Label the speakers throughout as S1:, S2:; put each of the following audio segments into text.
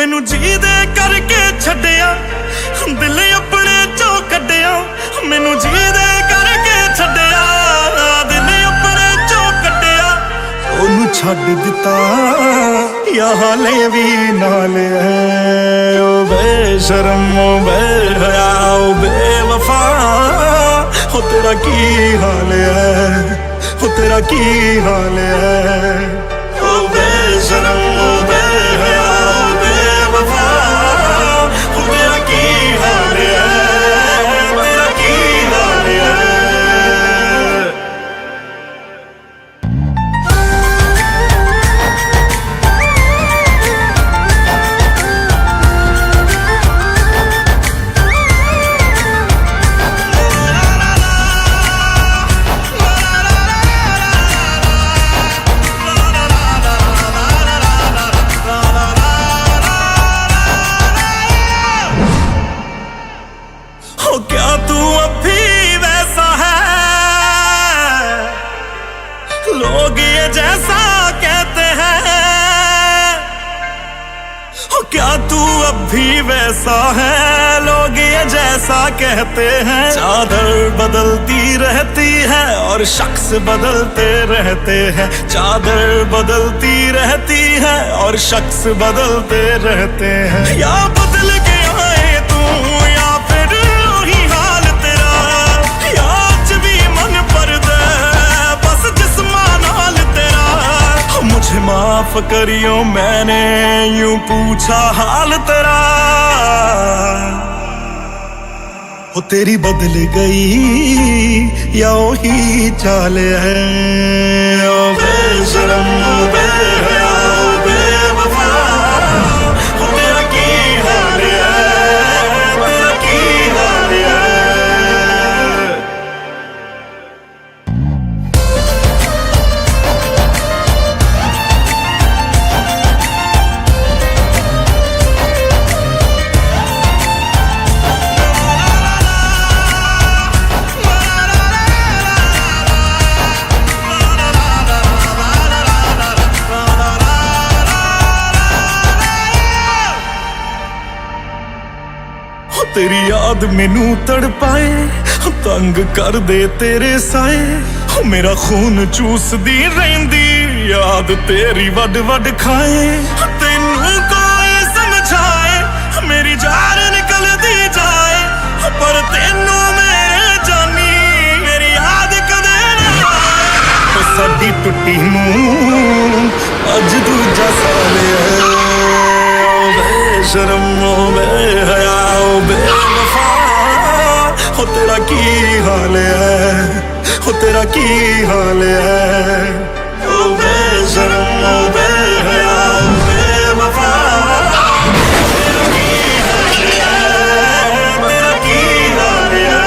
S1: मैनू जी दे करके छड्डिया, दिल अपने चो कड्डिया। मैनू जी दे करके छड्डिया, दिल अपने चो कड्डिया। ओनू छड्ड दिता या हाले भी नाल है। ओ बेशरम ओ बेहया ओ बेवफा, हो तेरा की हाल है, हो तेरा की हाल है। ओ बेशरम ओ बेहया ओ बेवफा, हो तेरा की हाल है, तेरा की हाल है। क्या तू अब भी वैसा है, लोग ये जैसा कहते हैं। क्या तू अब भी वैसा है, लोग ये जैसा कहते हैं। चादर बदलती रहती है और शख्स बदलते रहते हैं। चादर बदलती रहती है और शख्स बदलते रहते हैं। या बदल के आए तू या फिर वही हाल तेरा, या आज भी मन पर दे बस जिस्मान हाल तेरा। मुझे माफ करियो मैंने यूं पूछा हाल तेरा। हो तेरी बदल गई या वही चाल है। ओ बेशरम ओ बेहया ओ बेवफा, हो तेरा की हाल है, तेरा की हाल है। तेरी याद मैनू तड़पाए, तंग कर दे तेरे साए। मेरा खून चूसदी रहिंदी याद तेरी वड वड खाए। तेनू कोई समझाए मेरी जान निकलदी जाए, पर तेनू मेरे जानी मेरी याद कदे ना आए। साडी टुट्टी नूं अज दूजा साल है। ओ बेशरम ओ बेहया ओ बेवफा, हो तेरा की हाल है, हो तेरा की हाल है। ओ बेशरम ओ बेहया ओ बेवफा, तेरा की हाल है, तेरा की हाल है।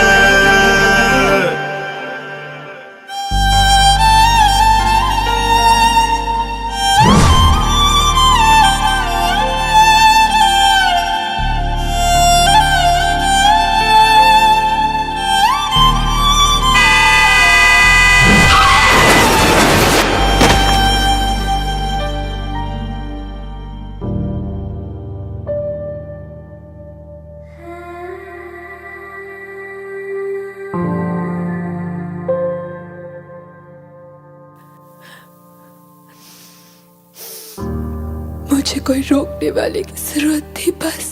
S2: मुझे कोई रोकने वाले की जरूरत थी बस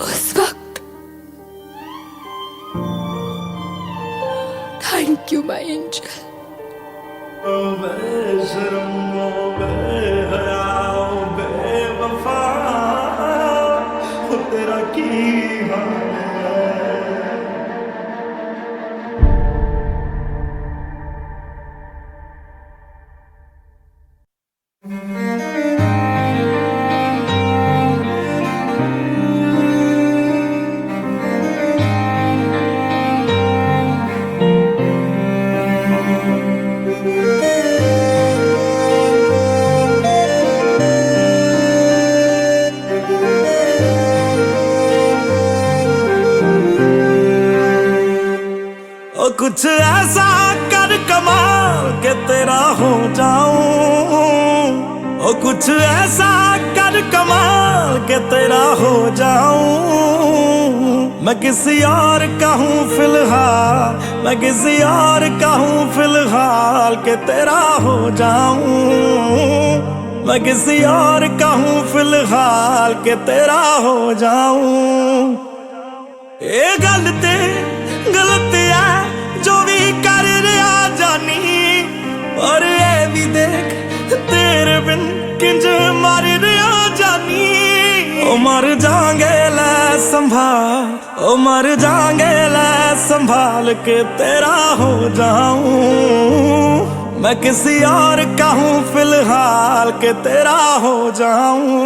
S2: उस वक्त। Thank you my angel.
S1: ओ बेशरम ओ बेहया ओ बेवफा, हो तेरा की हाल है। कुछ ऐसा कर कमाल के तेरा हो जाऊं, ओ कुछ ऐसा कर कमाल के तेरा हो जाऊं। मैं किसी और का हूँ फिलहाल, मैं किसी और का हूँ फिलहाल के तेरा हो जाऊं। मैं किसी और का हूँ फिलहाल के तेरा हो जाऊं। ये गलत है जो भी कर रहा जानी, और ये भी देख तेरे बिन किंज मर रहा जानी। ओ मर जाएंगे ले संभाल, ओ मर जाएंगे ले संभाल के तेरा हो जाऊं। मैं किसी और का हूँ फिलहाल के तेरा हो जाऊं।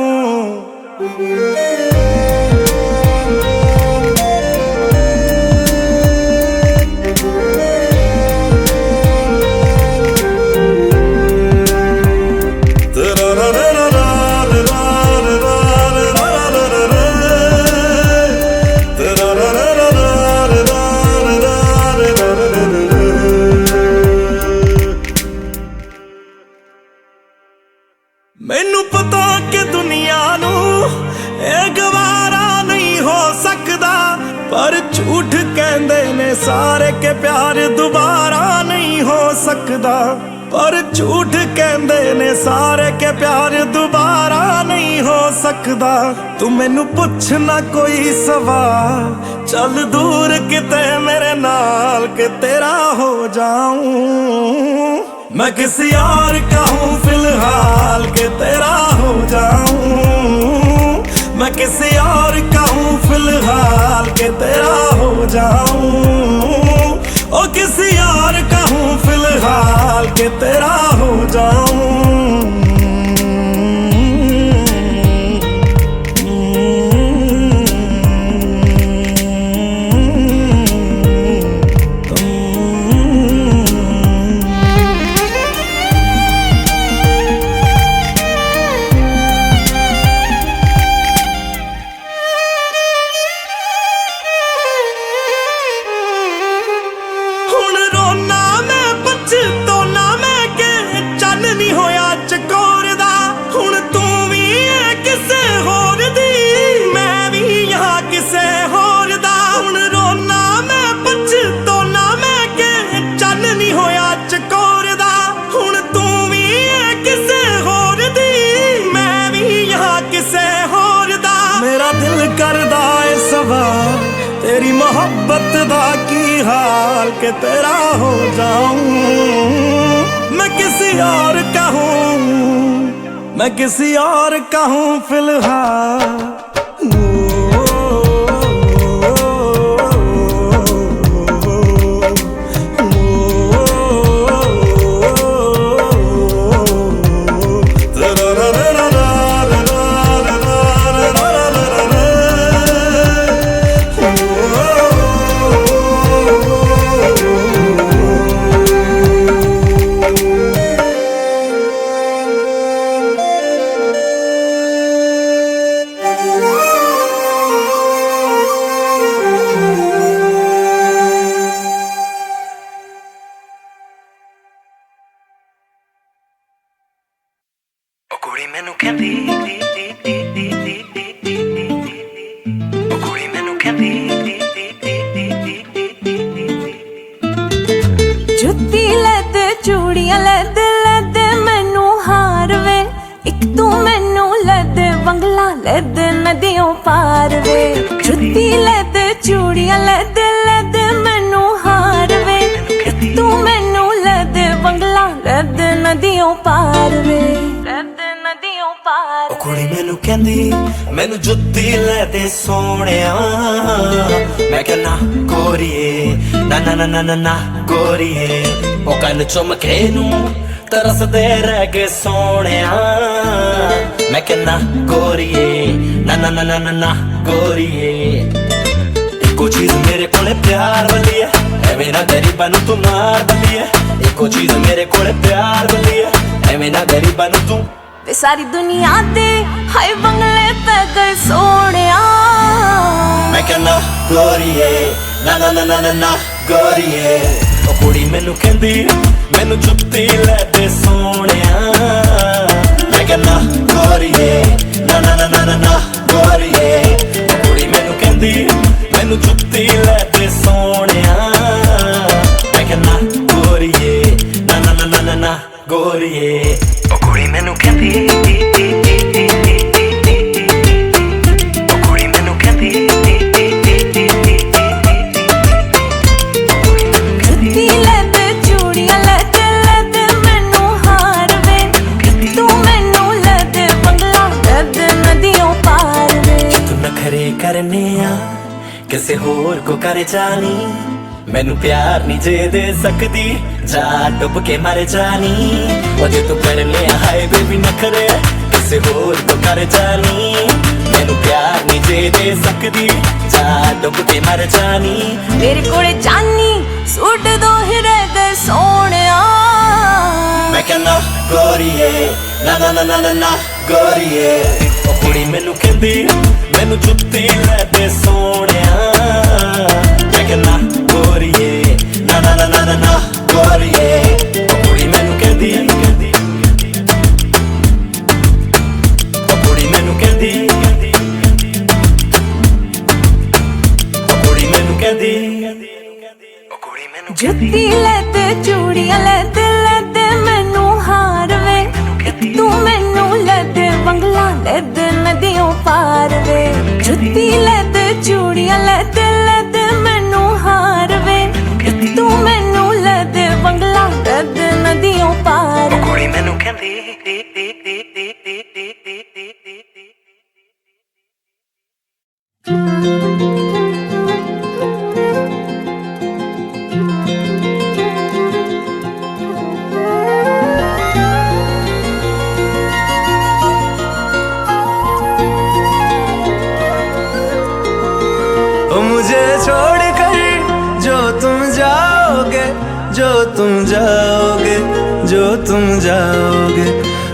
S1: मैनू पता कि दुनिया नू ये गवारा नहीं हो सकदा, पर झूठ कहंदे ने सारे के प्यार दोबारा नहीं हो सकदा। पर झूठ कहंदे ने सारे के प्यार दोबारा नहीं हो सकदा। तू मैनू पुछ ना कोई सवाल, चल दूर किते मेरे नाल के तेरा हो जाऊं। मैं किसी और का हूँ फिलहाल के तेरा हो जाऊं। मैं किसी और का हूँ फिलहाल के तेरा हो जाऊं। ओ किसी और का हूँ फिलहाल के तेरा हो जाऊं। तेरी मोहब्बत दा की हाल के तेरा हो जाऊं। मैं किसी और का हूँ, मैं किसी और का हूँ फिलहाल।
S3: कुड़ी मैनू कहंदी, ओ कुड़ी मैनू कहंदी,
S2: जुत्ती लैद चूड़ियां लैद लैद मैनू हार वे, इक तू मैनू लैद बंगला लैद नदियों पार वे। जुत्ती लैद चूड़ियां लैद लैद मैनू हार वे, इक तू मैनू लैद बंगला लैद नदियों पार वे।
S3: ओ कुड़ी मैनू कहंदी मैनू जुत्ती लै दे सोहणिया। मैं कहना गोरीए ना ना ना ना ना ना गोरीए, ओ कन चुमके नू तरसदे रह गए सोहणिया। मैं कहना गोरीए ना ना ना ना ना ना गोरीए। इको चीज मेरे कोले प्यार वाली है, एवें ना गरीबां नू तू मार बली है। इको चीज मेरे कोले प्यार वाली है, एवें ना गरीबां नू तू
S2: ते सारी दुनिया दे हाय बंगले पे गए सोहणिया।
S3: मैं कहना गोरीए ना ना ना ना ना ना गोरीए। ओ कुड़ी मैनू कहंदी मैनू जुत्ती लै दे सोहणिया। मैं कहना ਕਿਸੇ ਹੋਰ ਕੋ ਕਰ ਜਾਣੀ ਮੈਨੂੰ ਪਿਆਰ ਨਹੀਂ ਜੇ ਦੇ ਸਕਦੀ ਜਾ ਡੁੱਬ ਕੇ ਮਰ ਜਾਣੀ ਉਹ ਜੇ ਤੂੰ ਕਰ ਲਿਆ ਹਾਏ ਬੇਬੀ ਨਖਰੇ ਕਿਸੇ ਹੋਰ ਕੋ ਕਰ ਜਾਣੀ ਮੈਨੂੰ ਪਿਆਰ ਨਹੀਂ ਜੇ ਦੇ ਸਕਦੀ ਜਾ ਡੁੱਬ ਕੇ ਮਰ ਜਾਣੀ
S2: ਤੇਰੇ ਕੋਲੇ ਜਾਨੀ ਸੂਟ ਦੋ ਹਿਰੇ ਦੇ ਸੋਹਣਿਆ
S3: ਮੈਂ ਕਹਿੰਦਾ ਗੋਰੀਏ ਨਾ ਨਾ ਨਾ ਨਾ ਨਾ ਗੋਰੀਏ ਉਹ ਕੁੜੀ ਮੈਨੂੰ ਕਹਿੰਦੀ ਮੈਨੂੰ ਜੁੱਤੀ ਲੈ ਦੇ ਸੋਹਣਿਆ ਮੈਂ ਕਹਿੰਦਾ ਗੋਰੀਏ ਨਾ ਨਾ ਨਾ ਨਾ ਨਾ ਗੋਰੀਏ ਉਹ ਕੁੜੀ ਮੈਨੂੰ ਕਹਿੰਦੀ ਉਹ ਕੁੜੀ ਮੈਨੂੰ ਕਹਿੰਦੀ ਉਹ ਕੁੜੀ ਮੈਨੂੰ ਕਹਿੰਦੀ ਉਹ ਕੁੜੀ ਮੈਨੂੰ
S2: ਜੁੱਤੀ ਲੈ ਤੇ ਚੂੜੀਆਂ ਲੈ ਤੇ ਮੈਨੂੰ ਹਾਰ ਵੇ ਤੂੰ ਮੈਨੂੰ ਲੈ ਦੇ ਬੰਗਲਾ ਲੈ ਦੇ ਨਦੀਆਂ ਪਾਰ ਵੇ ਜੁੱਤੀ ਲੈ ਤੇ ਚੂੜੀਆਂ ਲੈ ਤੇ ਮੈਨੂੰ ਹਾਰ ਵੇ ਤੂੰ ਮੈਨੂੰ ਲੈ ਦੇ ਬੰਗਲਾ ਲੈ ਦੇ ਨਦੀਆਂ ਪਾਰ
S3: ਕੁੜੀ ਮੈਨੂੰ ਕਹਿੰਦੀ
S1: मुझे छोड़कर जो तुम जाओगे जो तुम जाओगे जो तुम जाओगे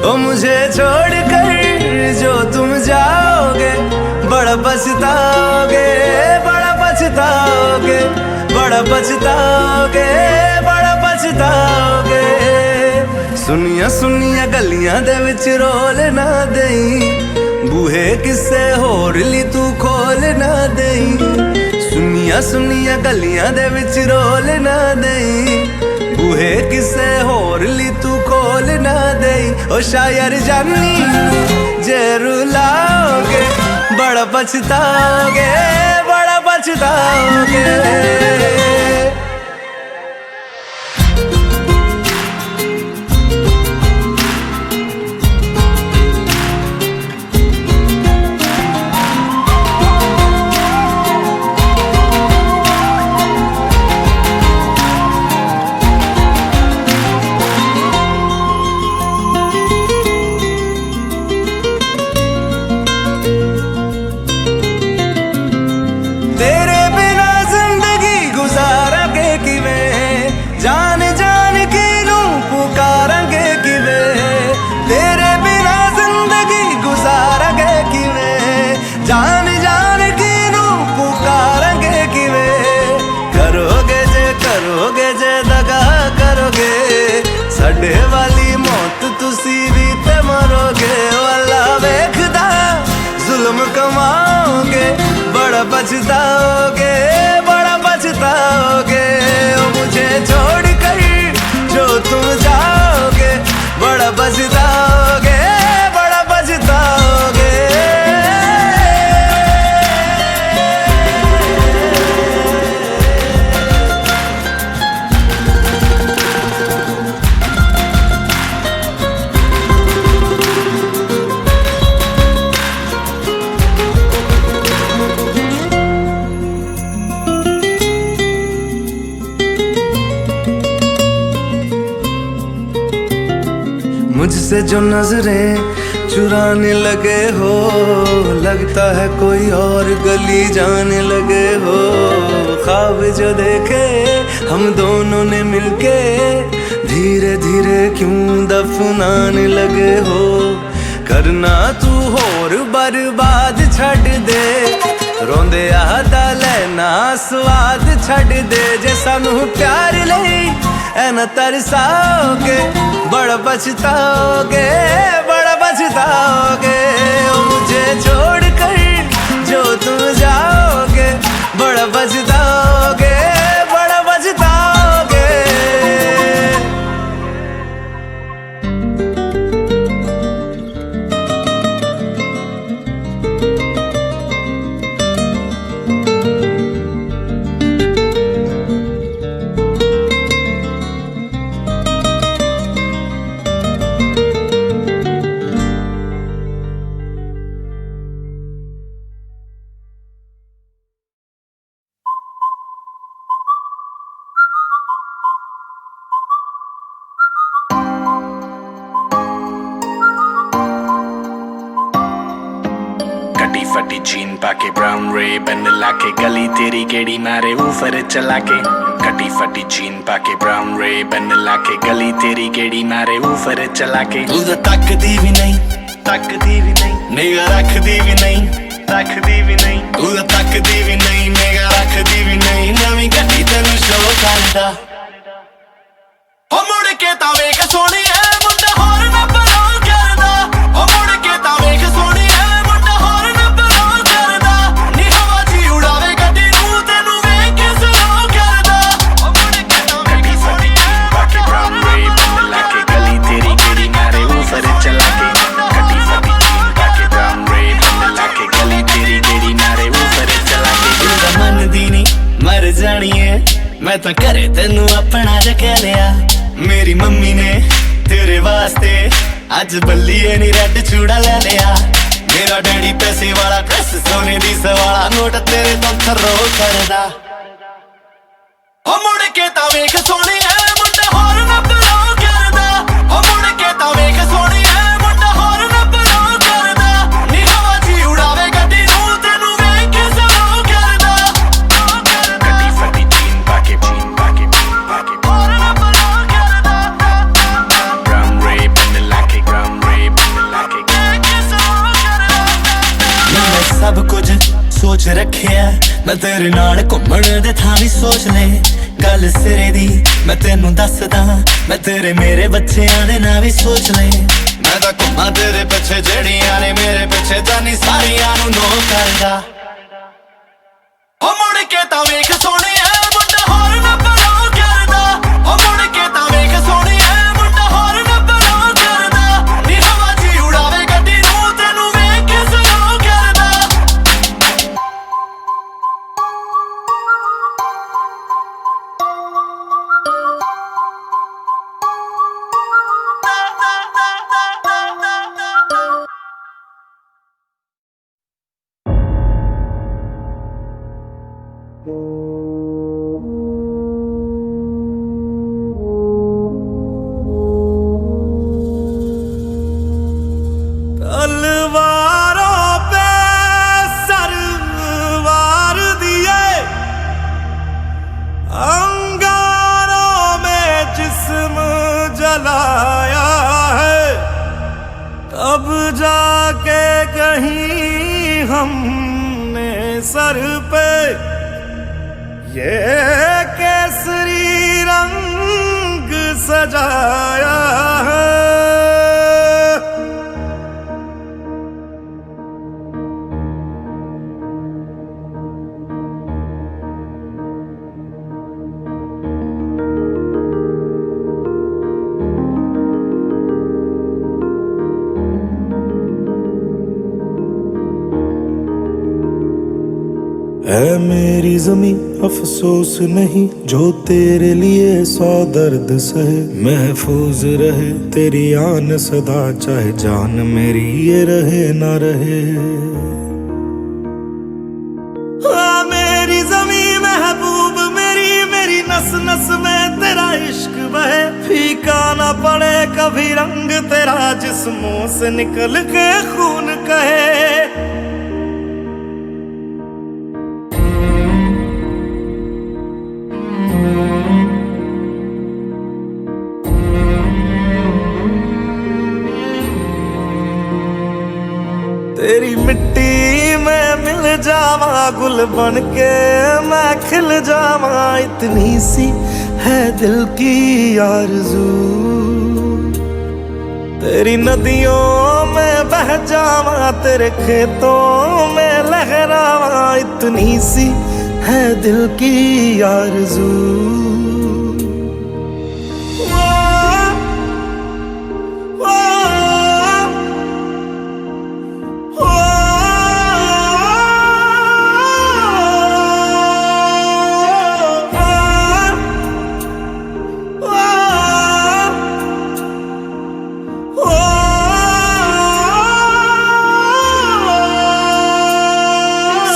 S1: ओ मुझे छोड़कर जो तुम जाओगे बड़ा पछताओगे बड़ा पछताओगे बड़ा पछताओगे बड़ा पछताओगे सुनिया सुनिया गलियां दे विच रोल ना देई बूहे किसे होर ली तू खोल ना देई सुनिया सुनिया गलियां दे विच रोल ना देई बूहे किसे होर ली तू खोल ना देई ओ शायर जानी जे रुलाओगे बड़ा पछताओगे बड़ा पछताओगे ਸਾਡੇ ਵਾਲੀ ਮੌਤ ਤੁਸੀਂ ਵੀ ਤੇ ਮਰੋਗੇ ਵਾਲਾ ਵੇਖਦਾ ਜ਼ੁਲਮ ਕਮਾਓਗੇ ਬੜਾ ਪਛਤਾਓਗੇ ਬੜਾ ਪਛਤਾਓਗੇ ओ मुझे छोड़ कर जो तुम जाओगे बड़ा पछताओगे बड़ा पछताओगे मुझसे जो नजरें चुराने लगे हो लगता है कोई और गली जाने लगे हो ख्वाब जो देखे हम दोनों ने मिलके धीरे धीरे क्यों दफनाने लगे हो करना तू होर बर्बाद छड़ दे रोंदे आदा लेना स्वाद छड़ दे जे सानू प्यार लई ऐना तरसाओगे बड़ा पछताओगे बड़ा पछताओगे ओ मुझे छोड़ कर जो तुम जाओगे बड़ा पछताओगे बड़ा पछताओगे
S4: फटी जीन पाके ब्राउन रे बन लाके गली तेरी गेड़ी मारे ऊपर चला के कटी फटी जीन पाके ब्राउन रे बन लाके गली तेरी गेड़ी मारे ऊपर चला के
S3: तू तो तकदी भी नहीं निगाह रखदी भी नहीं तू तो तकदी भी नहीं निगाह रखदी भी नहीं नवीं गड्डी तैनूं शो करदा हो मुड़ के तां वेख सोहणिए मुंडा होर ना बलां करदा हो मुड़ के तां वेख सोहणिए मुंडा होर ना बलां करदा नी हवा च उड़ावे गड्डी नूं तैनूं वेख के सलां करदा हो मुड़ के तां वेख सोहणिए
S4: पाके ब्राउन रे बन लाके गली तेरी गेड़ी मारे ऊपर चला के कटी फटी जीन पाके ब्राउन रे बन लाके गली तेरी गेड़ी मारे ऊपर चला के
S3: तू तां मनदी नी मर जानी है मैं तां घरे तैनूं अपना रख लिया मेरी मम्मी ने तेरे वास्ते अज बल्लीए नी रेड चूड़ा ले लिया मेरा डैडी पैसे वाला ड्रेस सोने दी सवाला नोट तेरे तो थर्रो करदा हो मुड़ के तां वेख सोहणिए मुंडा होर ना बलां करदा हो मुड़ के तां वेख सोहणिए मुंडा होर ना बलां करदा नी हवा च उड़ावे गड्डी नूं तैनूं वेख के सलां करदा
S4: कटी फटी जीन पाके
S3: होर ना बलां करदा
S4: ब्राउन रे बन लाके
S3: वेख के सलां करदा मैं सब कुछ सोच रखिया मैं तेरे नाल घुम्मण दे थां भी सोच ले गल सिरे दी मैं तैनूं दसदा मैं तेरे मेरे बच्चेआं दे नां भी सोच ले मैं तां घुम्मां तेरे पिछे जेड़ियां ने मेरे पिछे जानी सारियां नूं नो करदा हो मुड़ के तां वेख सोहणिए मुंडा होर ना बलां करदा हो मुड़ के तां वेख सोहणिए मुंडा होर ना बलां करदा नी हवा च उड़ावे गड्डी नूं तैनूं वेख के सलां करदा
S1: तलवारों पे सरवार दिए अंगारों में जिस्म जलाया है तब जाके कहीं हमने सर पे ये केसरी रंग सजाया है है मेरी ज़मीं अफसोस नहीं जो तेरे लिए 100 दर्द सहे महफूज रहे तेरी आन सदा चाहे जान मेरी ये रहे ना रहे हाँ मेरी ज़मीं महबूब मेरी नस नस में तेरा इश्क बहे फीका ना पड़े कभी रंग तेरा जिस्मों से निकल के खून कहे तेरी मिट्टी में मिल जावा गुल बन के मैं खिल जावा इतनी सी है दिल की आरज़ू तेरी नदियों में बह जावा तेरे खेतों में लहरावा इतनी सी है दिल की आरज़ू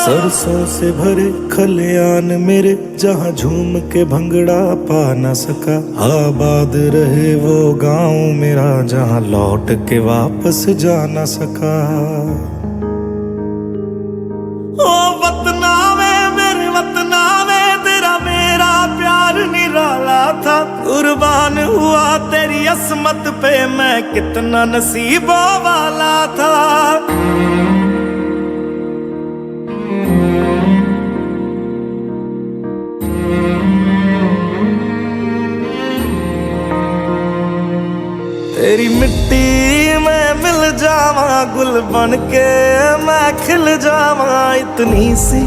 S1: सरसों से भरे खलियान मेरे जहाँ झूम के भंगड़ा पा न सका आबाद रहे वो गांव मेरा जहाँ लौट के वापस जा न सका कुर्बान हुआ तेरी असमत पे, मैं कितना नसीबों वाला था। तेरी मिट्टी में मिल जावा, गुल बन के मैं खिल जावा, इतनी सी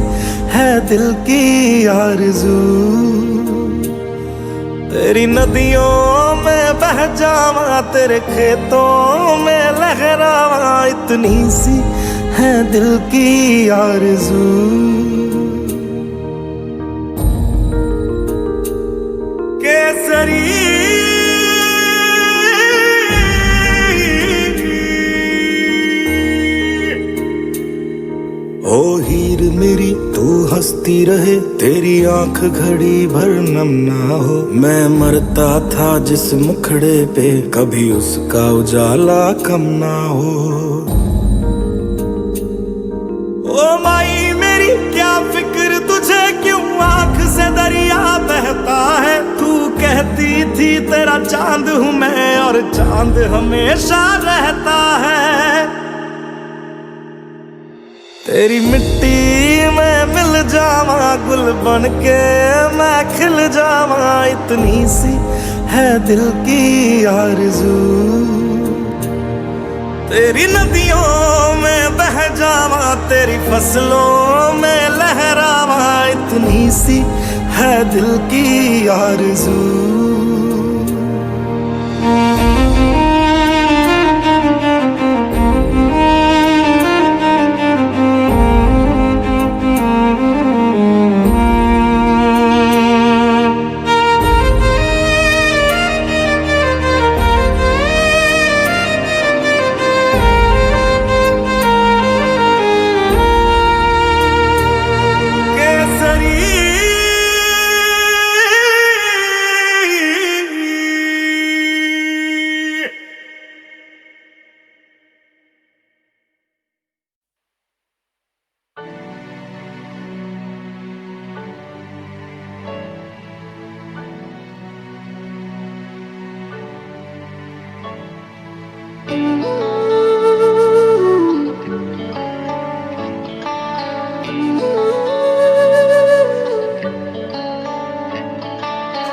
S1: है दिल की आरज़ू। तेरी नदियों में बह जावा, तेरे खेतों में लहरावा, इतनी सी है दिल की आरज़ू। केसरी ओ हीर मेरी तू हंसती रहे, तेरी आंख घड़ी भर नम ना हो। मैं मरता था जिस मुखड़े पे, कभी उसका उजाला कम ना हो। ओ माई मेरी क्या फिक्र तुझे, क्यों आंख से दरिया बहता है। तू कहती थी तेरा चांद हूं मैं, और चांद हमेशा रहता है। तेरी मिट्टी में मिल जावा, गुल बन के मैं खिल जावा, इतनी सी है दिल की आरज़ू। तेरी नदियों में बह जावा, तेरी फसलों में लहरावा, इतनी सी है दिल की आरज़ू।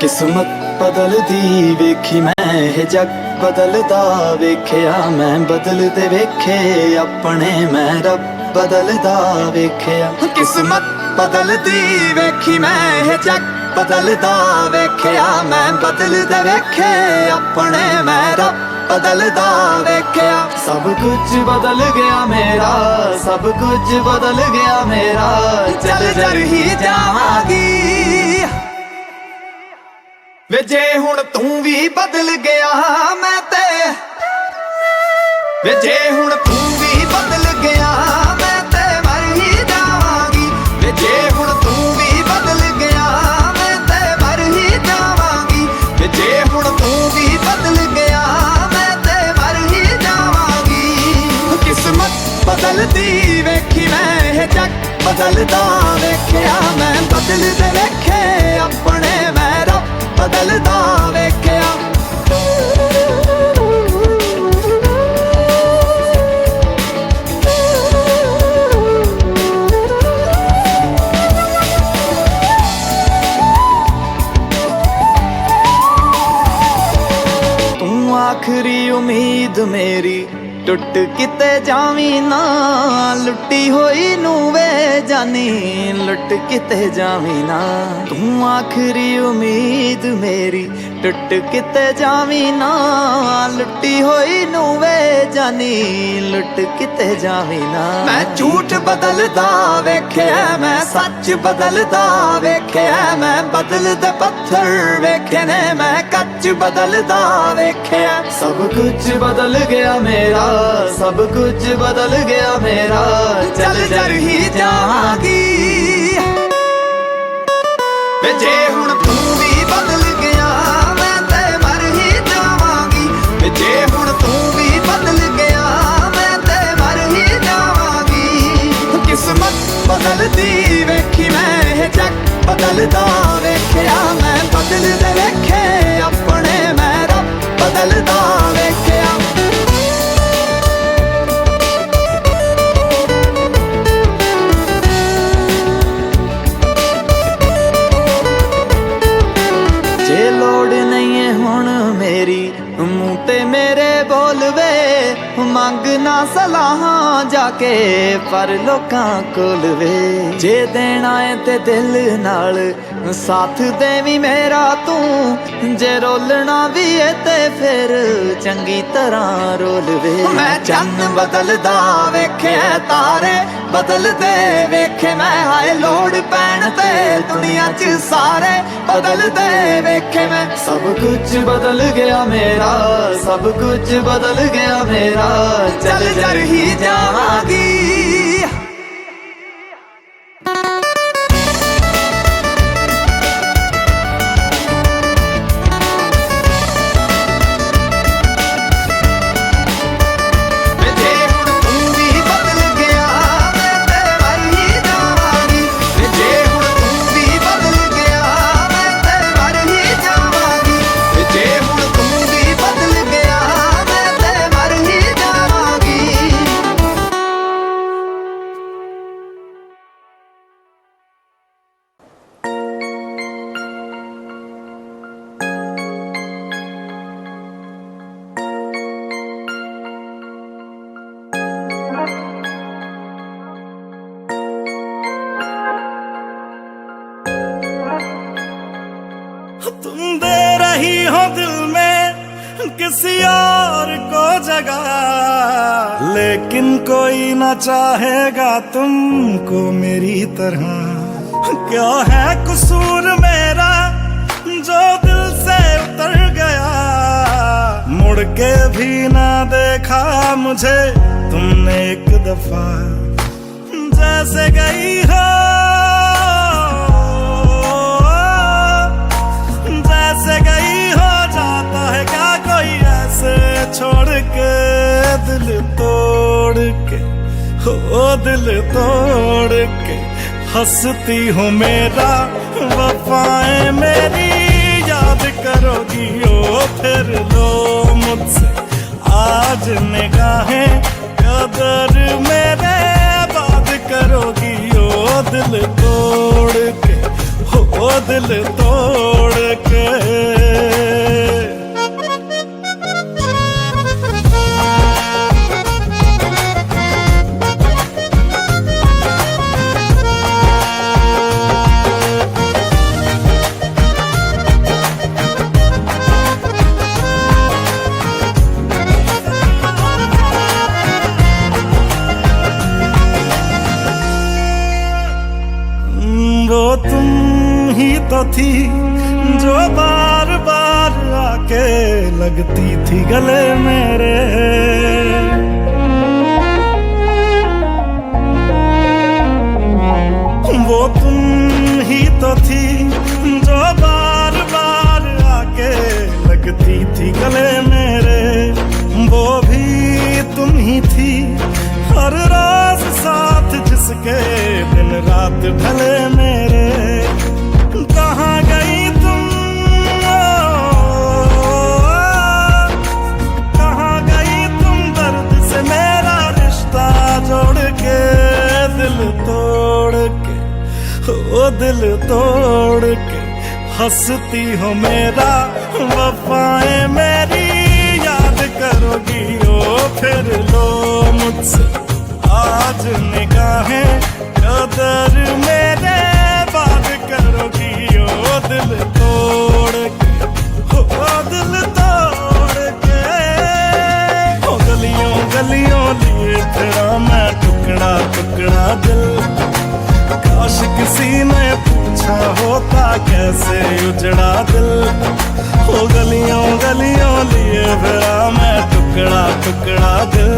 S5: किस्मत बदलदी वेखी मैं, ਇਹ जग बदलदा वेखिया मैं, बदलदे वेखे अपने मैं रब बदलदा वेखिया। किस्मत बदलदी वेखी मैं, ਇਹ जग बदलदा वेखिया मैं, बदलदे वेखे अपने मैं रब बदलदा वेखिया। सब कुछ बदल गया मेरा, सब कुछ बदल गया मेरा, चल जर ही जावांगी। वे जे हुण तू भी बदल गया मैं ते, वे जे हुण तू भी बदल गया मैं ते मर ही जावांगी। वे जे हुण तू भी बदल गया मैं ते मर ही जावांगी। वे जे हुण तू भी बदल गया मैं ते मर ही जावांगी। किस्मत बदलदी वेखी मैं, ਇਹ जग बदलदा वेखिया मैं, बदलदे वेखे अपने मैं रब बदलदा वेखिया। तू आखरी उम्मीद मेरी, टुट किते जावी ना, लुटी होई नू वे जानी, लुट किते जावी ना। तू आखरी उम्मीद मेरी, टुट किते जावी ना, लुटी होई नू वे जानी, लुट किते जावी ना। मैं झूठ बदलदा वेखिया मैं, सच बदलदा वेखिया मैं, बदलदे पत्थर वेखे ने मैं, कच बदलदा वेखिया। सब कुछ बदल गया मेरा, सब कुछ बदल गया मेरा, चल जर ही जावांगी। वे जे हुण तू भी बदल गया मैं ते मर ही जावांगी। वे जे हुण तू भी बदल गया मैं ते मर ही जावांगी। किस्मत बदलदी वेखी मैं, ਇਹ जग बदलदा वेखिया मैं, बदलदे वेखे बदलदा वेख्या। जे लोड़ नहीं है हुण मेरी मूंह ते मेरे बोलवे, मंगना सलाहां जाके पर लोकां कोल वे। जे देना है ते दिल नाल साथ देवी मेरा तू, जे रोलना भी है ते फिर चंगी तरह रोल वे। मैं चन्न बदलदा वेखे तारे बदलदे वेखे, मैं हाय लोड़ पैण ते दुनिया च सारे बदलदे वेखे। मैं सब कुछ बदल गया मेरा, सब कुछ बदल गया मेरा, चल जर ही जावांगी।
S1: तुम दे रही हो दिल में किसी और को जगह, लेकिन कोई ना चाहेगा तुमको मेरी तरह। क्या है कसूर मेरा जो दिल से उतर गया, मुड़ के भी ना देखा मुझे तुमने एक दफा। जैसे गई हो गई हो जाता है क्या कोई ऐसे छोड़ के, दिल तोड़ के हो दिल तोड़ के। हंसती हूँ मेरा वफाएं मेरी याद करोगी ओ फिर लो मुझसे आज निगाहें, कदर मेरे बात करोगी ओ दिल तोड़ के हो दिल तोड़ के। वो तुम ही तो थी जो बार बार आके लगती थी गले मेरे। वो तुम ही तो थी जो बार बार आके लगती थी गले मेरे। वो भी तुम ही थी हर रोज साथ जिसके दिन रात ढले मेरे। कहाँ गई तुम कहाँ गई तुम दर्द से मेरा रिश्ता जोड़ के, दिल तोड़ के ओ दिल तोड़ के। हंसती हो मेरा वफाएं मेरी याद करोगी ओ फिर लो मुझसे आज निगाहें, कदर मेरे बात करोगी ओ दिल तोड़ के ओ दिल तोड़ के। ओ गलियों गलियों लिए तेरा मैं टुकड़ा टुकड़ा दिल, काश किसी ने पूछा होता कैसे उजड़ा दिल। ओ गलियों गलियों लिए तेरा मैं टुकड़ा टुकड़ा दिल,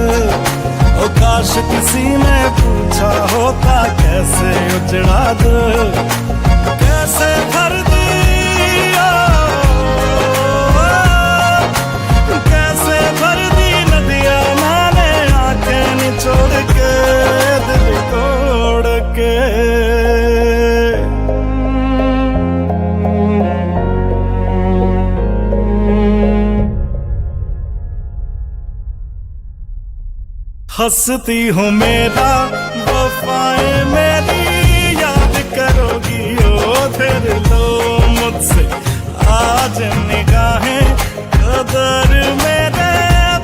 S1: ओ काश किसी ने पूछा होता कैसे उजड़ा दिल। कैसे भर दिया कैसे भर दी नदियां मैंने आंखें निचोड़ के, दिल तोड़ के। हंसती हो मेरा वफाएं मेरी याद करोगी ओ फिर लो मुझसे आज निगाहें कदर मेरे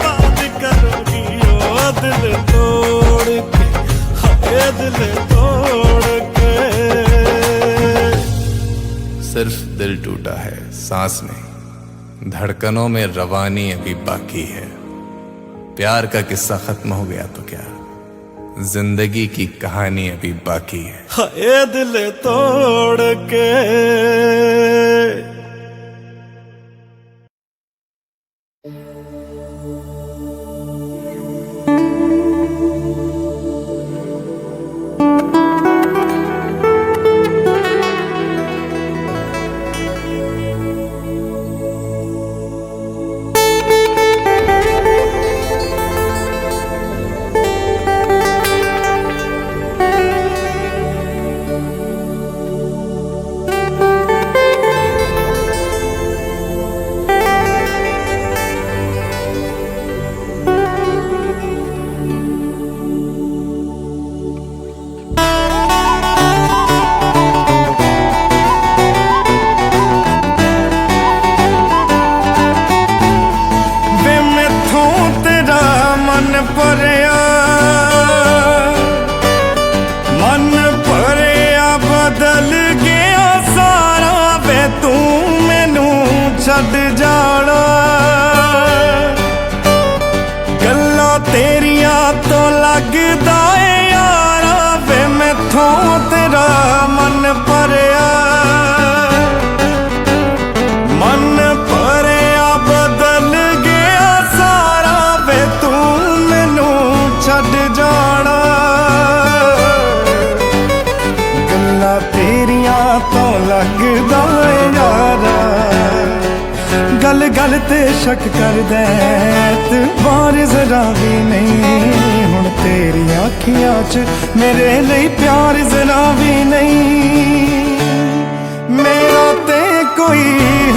S1: बात करोगी ओ दिल तोड़ के हाय दिल तोड़ के।
S6: सिर्फ दिल टूटा है, सांस नहीं, धड़कनों में रवानी अभी बाकी है। प्यार का किस्सा खत्म हो गया तो क्या, जिंदगी की कहानी अभी बाकी है।
S1: हाय दिल तोड़ के। छड़ जाना गल्लां तेरिया तो लगदा है यारा वे मैथों तेरा मन भरिया बदल गया सारा वे तू मैनू छड़ जाना गल्लां तेरिया तो लगदा है यारा गल गल ते शक कर दे तू बार जरा भी नहीं हुण तेरी आँखियां च मेरे लिए प्यार जरा भी नहीं मेरा ते कोई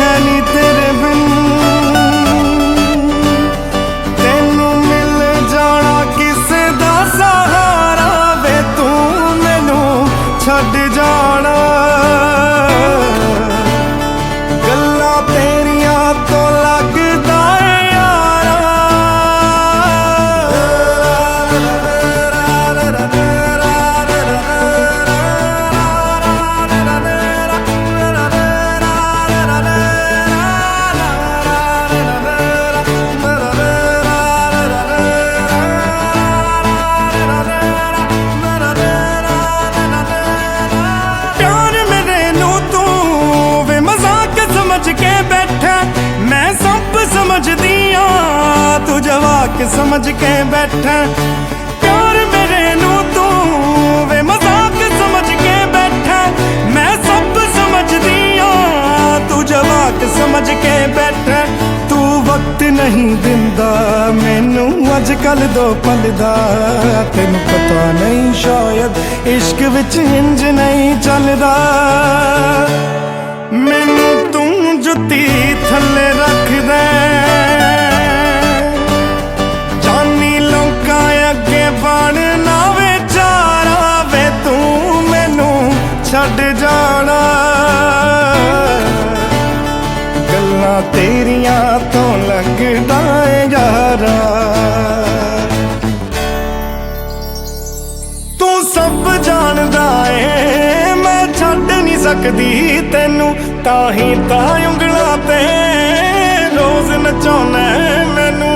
S1: है नहीं तेरे बिन तेनू मिल जाना किसे दा सहारा वे तू मैनू छड़ जाना समझ के बैठा प्यार मेरे नू तू वे मजाक समझ के बैठा मैं सब समझ दिया तू जवाक समझ के बैठा तू वक्त नहीं दिंदा मैनू अजकल दो पल दा तेनू पता नहीं शायद इश्क विच इंज नहीं चलदा मैनू तू जुत्ती थल्ले रख दे बनना वे चारा वे तू मैनू छड़ जाना गल्लां तेरिया तो लगदा है यारा तू सब जानदा है मैं छड़ नहीं सकदी तेनू ताही तां उंगलां ते रोज नचाउणा मैनू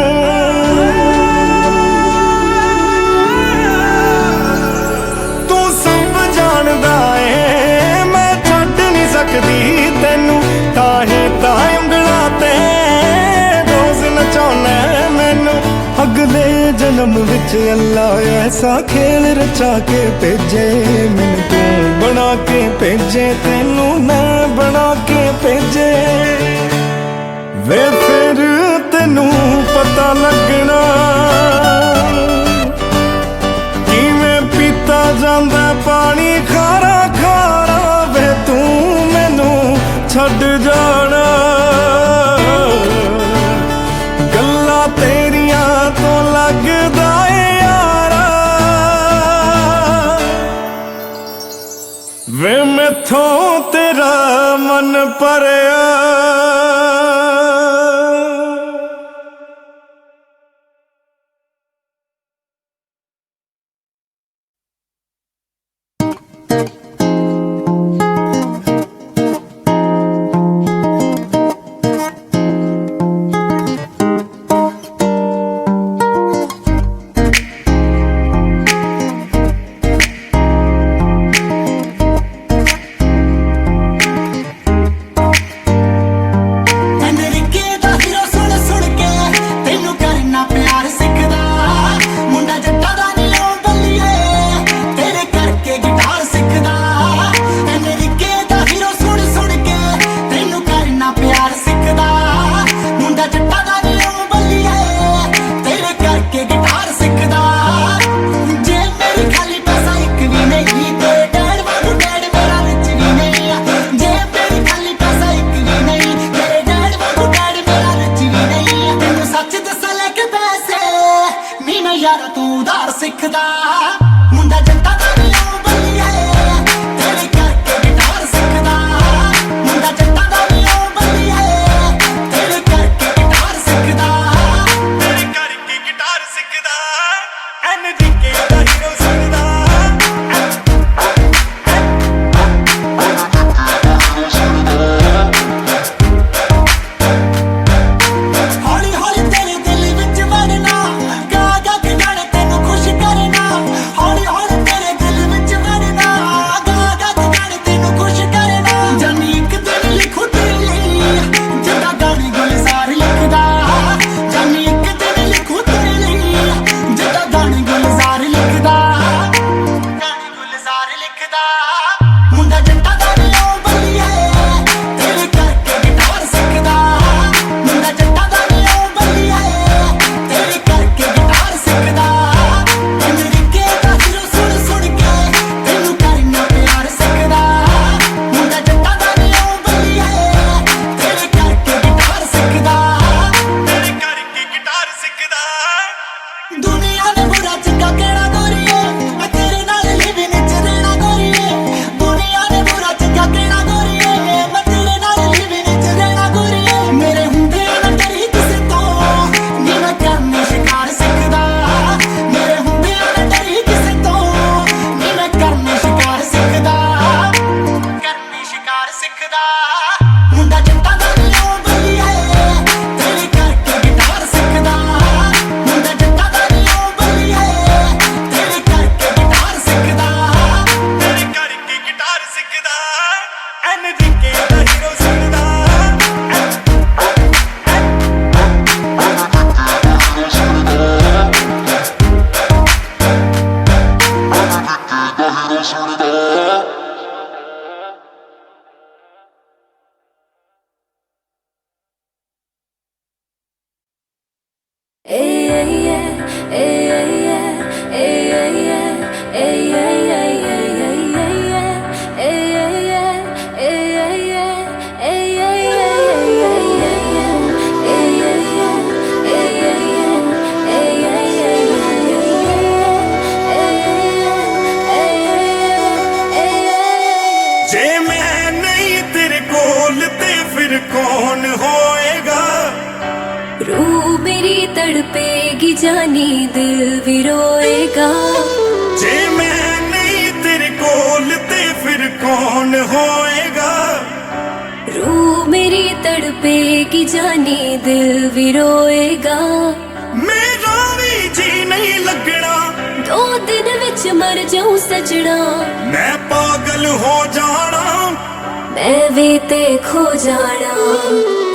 S1: तेनू ताही तां उंगलां ते रोज नचाउणा मैनू अगले जन्म विच अल्लाह ऐसा खेल रचा के भेजे मैनू तू बना के भेजे तेनू मैं बना के भेजे वे फिर तेनू पता लगना किवें पीता जांदा पानी खारा खारा वे तू मैनू छड़ जाना गल्लां तेरिया तो लगदा है यार मैथों तेरा मन परया
S2: तड़पेगी जानी दिल भी रोएगा।
S1: जे मैं नहीं तेरे कोल ते फिर कौन होएगा।
S2: रूह मेरी तड़पेगी जानी दिल भी रोएगा।
S1: मेरा भी जी नहीं लगना
S2: 2 दिन विच मर जाऊं सजना।
S1: मैं पागल हो जाना
S2: मैं भी ते खो जाना।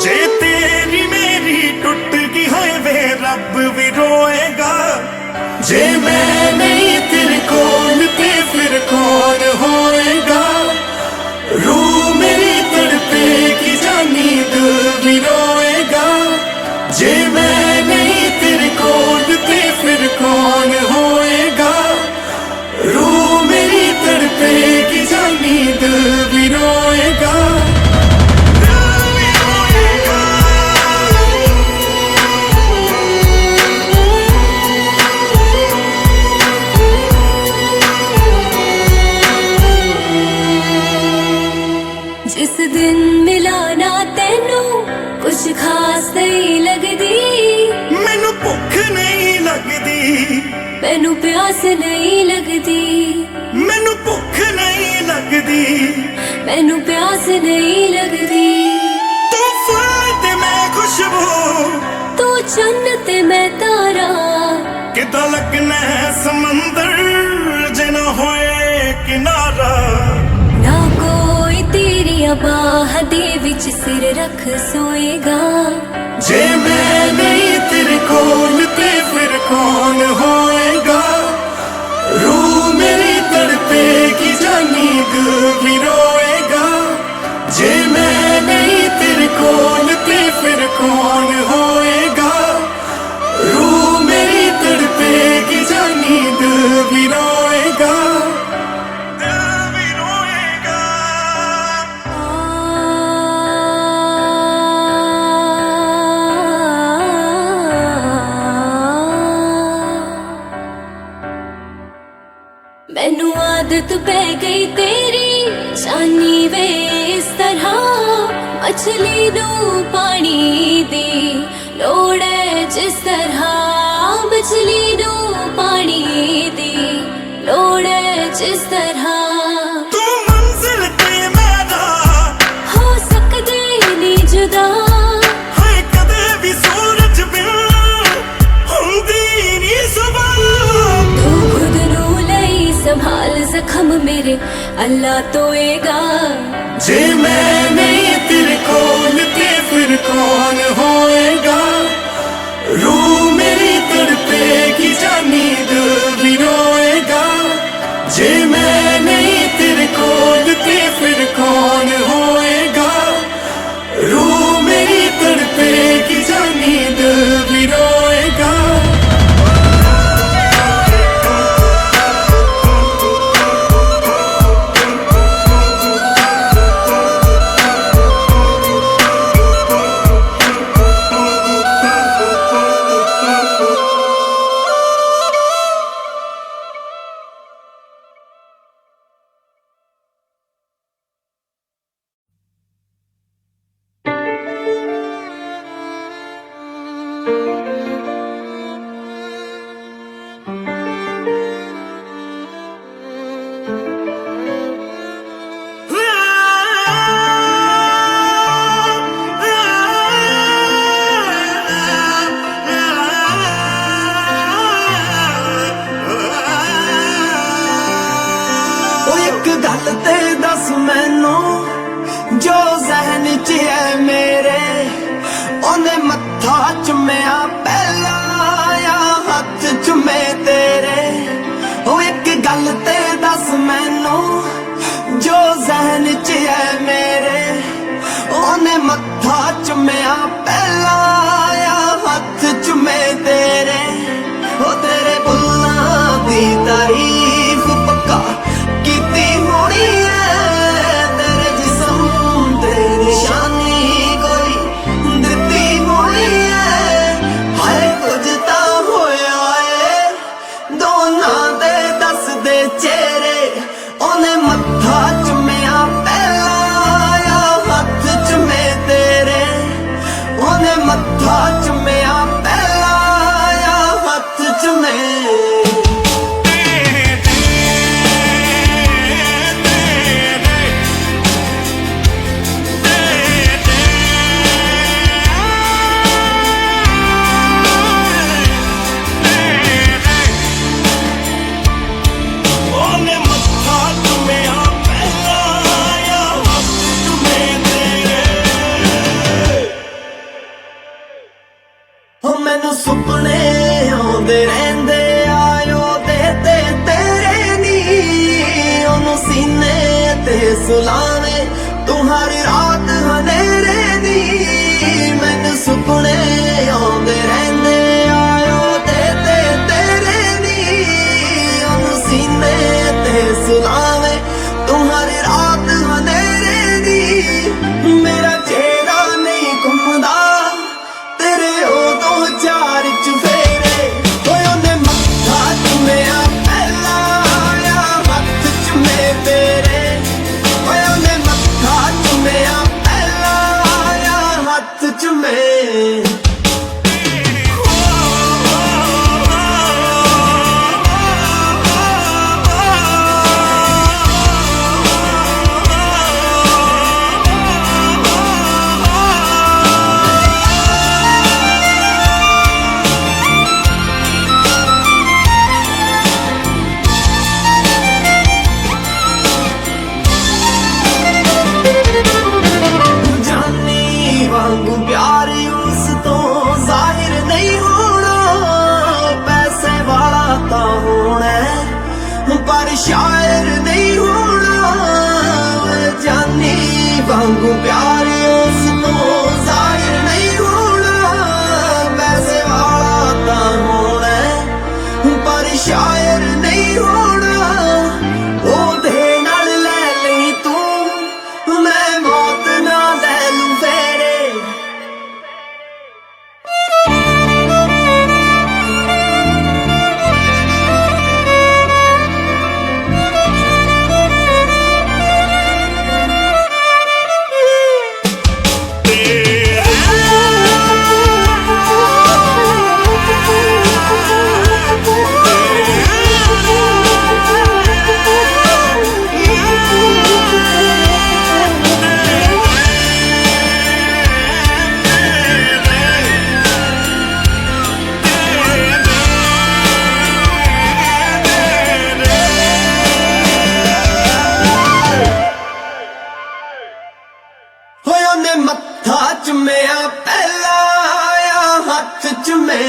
S1: जे तेरी मेरी टूट गई होए वे रब भी रोएगा। जे मैं नहीं तेरे कोल ते फिर कौन होएगा। रूह मेरी तड़पेगी जानी दिल भी रोएगा। जे मैं नहीं तेरे कोल ते फिर कौन होएगा। रूह मेरी तड़पेगी जानी दिल भी रोएगा।
S2: मैनू प्यास नहीं लगती,
S1: मैनू भुख नहीं लगदी,
S2: मैनू प्यास नहीं लगती।
S1: तू फुल ते मैं खुशबू,
S2: तू चन्न ते मैं तारा,
S1: किदा लगना है समंदर जे ना होए किनारा।
S2: ना कोई तेरिया बाह दे विच सिर रख सोएगा।
S1: जे मैं नहीं तेरे कोल ते फिर कौन होएगा। रूह मेरी तड़पेगी जानी दिल भी रोएगा। जे मैं नहीं तेरे कोल ते फिर कौन होएगा। रूह मेरी तड़पेगी जानी दिल भी रोएगा। दिल भी रोएगा।
S2: मैनू आदत पै गई तेरी जानी वे इस तरह। मछली नू पानी दी लोड़ है जिस तरह, मछली नू पानी दी लोड़ है जिस तरह।
S1: तू मंजिल ते मेरा
S2: हो सकदे नी जुदा,
S1: हाय कदे भी सूरज बिन हुंदी नी सुबह।
S2: तू खुद नू लई संभाल जख्म मेरे अल्लाह तोएगा।
S1: जे मैं नहीं तेरे कोल ते फिर कौन होएगा। रूह मेरी तड़पेगी जानी दिल भी रोएगा। जे मैं नहीं तेरे कोल ते फिर कौन होएगा। रूह मेरी तड़पेगी जानी दिल भी रोएगा। गल ते दस मैनू जो जहन च है मेरे। ओने मत्था चुम्या पहला या हथ चुमे तेरे। ओ एक गल ते दस मैनू जो जहन च है मेरे। ओने मत्था चुम्या पहला या हथ चुमे तेरे। ओ तेरे बुल्लां दी तारीफ पक्का कीती होनी है। तेरे जिस्म ते निशानी कोई दित्ती होनी है। हाय कुछ तां होया है दोनां दे दस दे चेहरे। ओने मत्था चुम्या पहला या हथ चुमे तेरे। ओने मत्था चुम्या पहला या हथ चुमे। मैनू सुपने आउंदे रहिंदे आयो दे ते तेरे नी। ओनू सीने ते सुलावे तू हर रात हनेरे दी। मैनू सुपने आउंदे रहिंदे आयो दे ते तेरे नी। ओनू सीने ते सुलावे तू हर रात हनेरे दी। मेरा चेहरा नहीं घुमदा तेरे उदों चार चुफेरे। ओने मत्था चुम्या पहला या हथ चुमे तेरे। ओने मत्था चुम्या पहला या हथ चुमे।
S3: पर शायर नहीं होना जानी वांगू प्यार उसको जाहिर नहीं होना पैसे वाला ता होना पर शायर नहीं होना ओदे नाल ले लई तू मैं मौत ना ले लूं फेरे ने मत्था चुमया पहला आया हाथ चुमे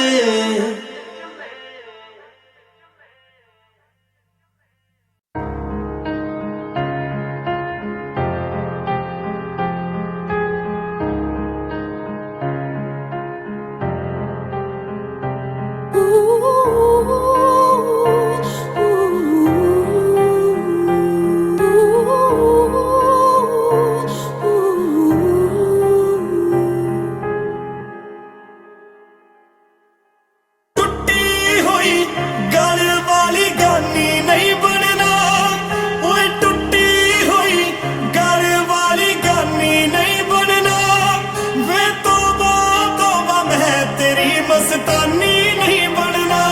S3: मस्तानी नहीं बनना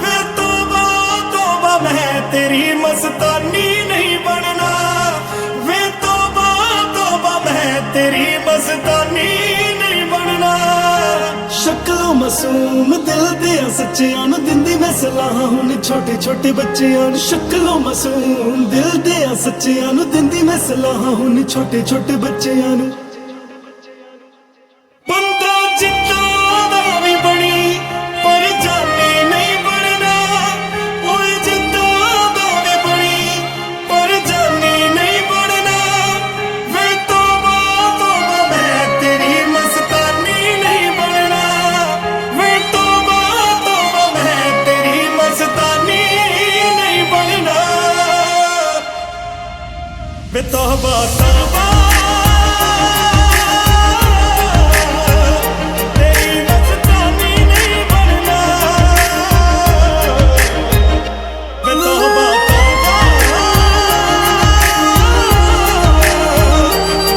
S3: वे तौबा मैं तेरी मस्तानी नहीं बनना वे तौबा मैं तेरी मस्तानी नहीं बनना
S1: शक्लों मासूम दिल दिया सच्चियां नूं दिंदी मैं सलाह हुण छोटे छोटे बच्चियां नूं शक्लों मासूम दिल दिया सच्चियां नूं दिंदी मैं सलाह हुण छोटे छोटे बच्चियां नूं तौबा तौबा तेरी मस्तानी नहीं बनना मैं तौबा तौबा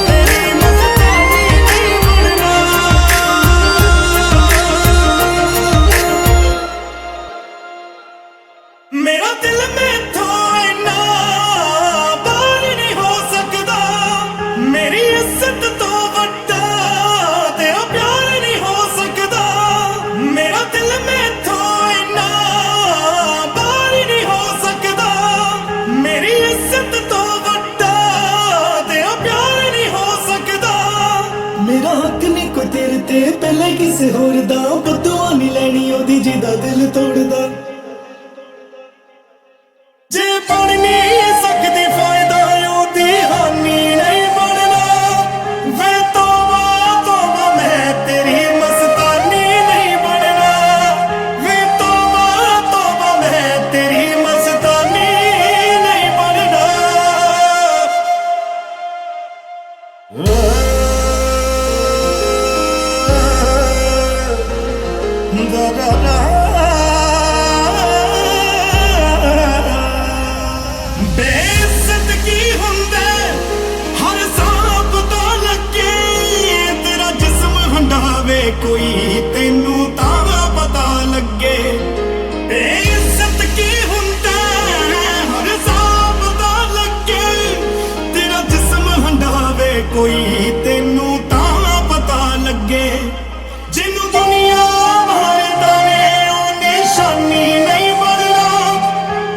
S1: तेरी मस्तानी नहीं बनना मेरा दिल में थो इन्ना मेरी इज्जत तो वड्डा तेरा प्यार नहीं हो सकदा मेरा दिल में थो इन्ना बार नहीं हो सकदा मेरी इज्जत तो वड्डा तेरा प्यार नहीं हो सकदा मेरा हक नहीं कोई तेरे ते पहले किसे होर दा बदुआ नहीं लैनी ओदी जिदा दिल तोड़दा जे पढ़ नहीं सकदी फायदा ओदी हानी नहीं बेइज्जत की हुंदे हर सांप तो लगे तेरा जिस्म हंडावे कोई तेनू तां पता लगे बेइज्जत की हुंदे हर सांप तो लगे तेरा जिस्म हंडावे कोई तेनू तां पता लगे जिन्नू दुनिया मारदा ने ओ निशानी नहीं बनना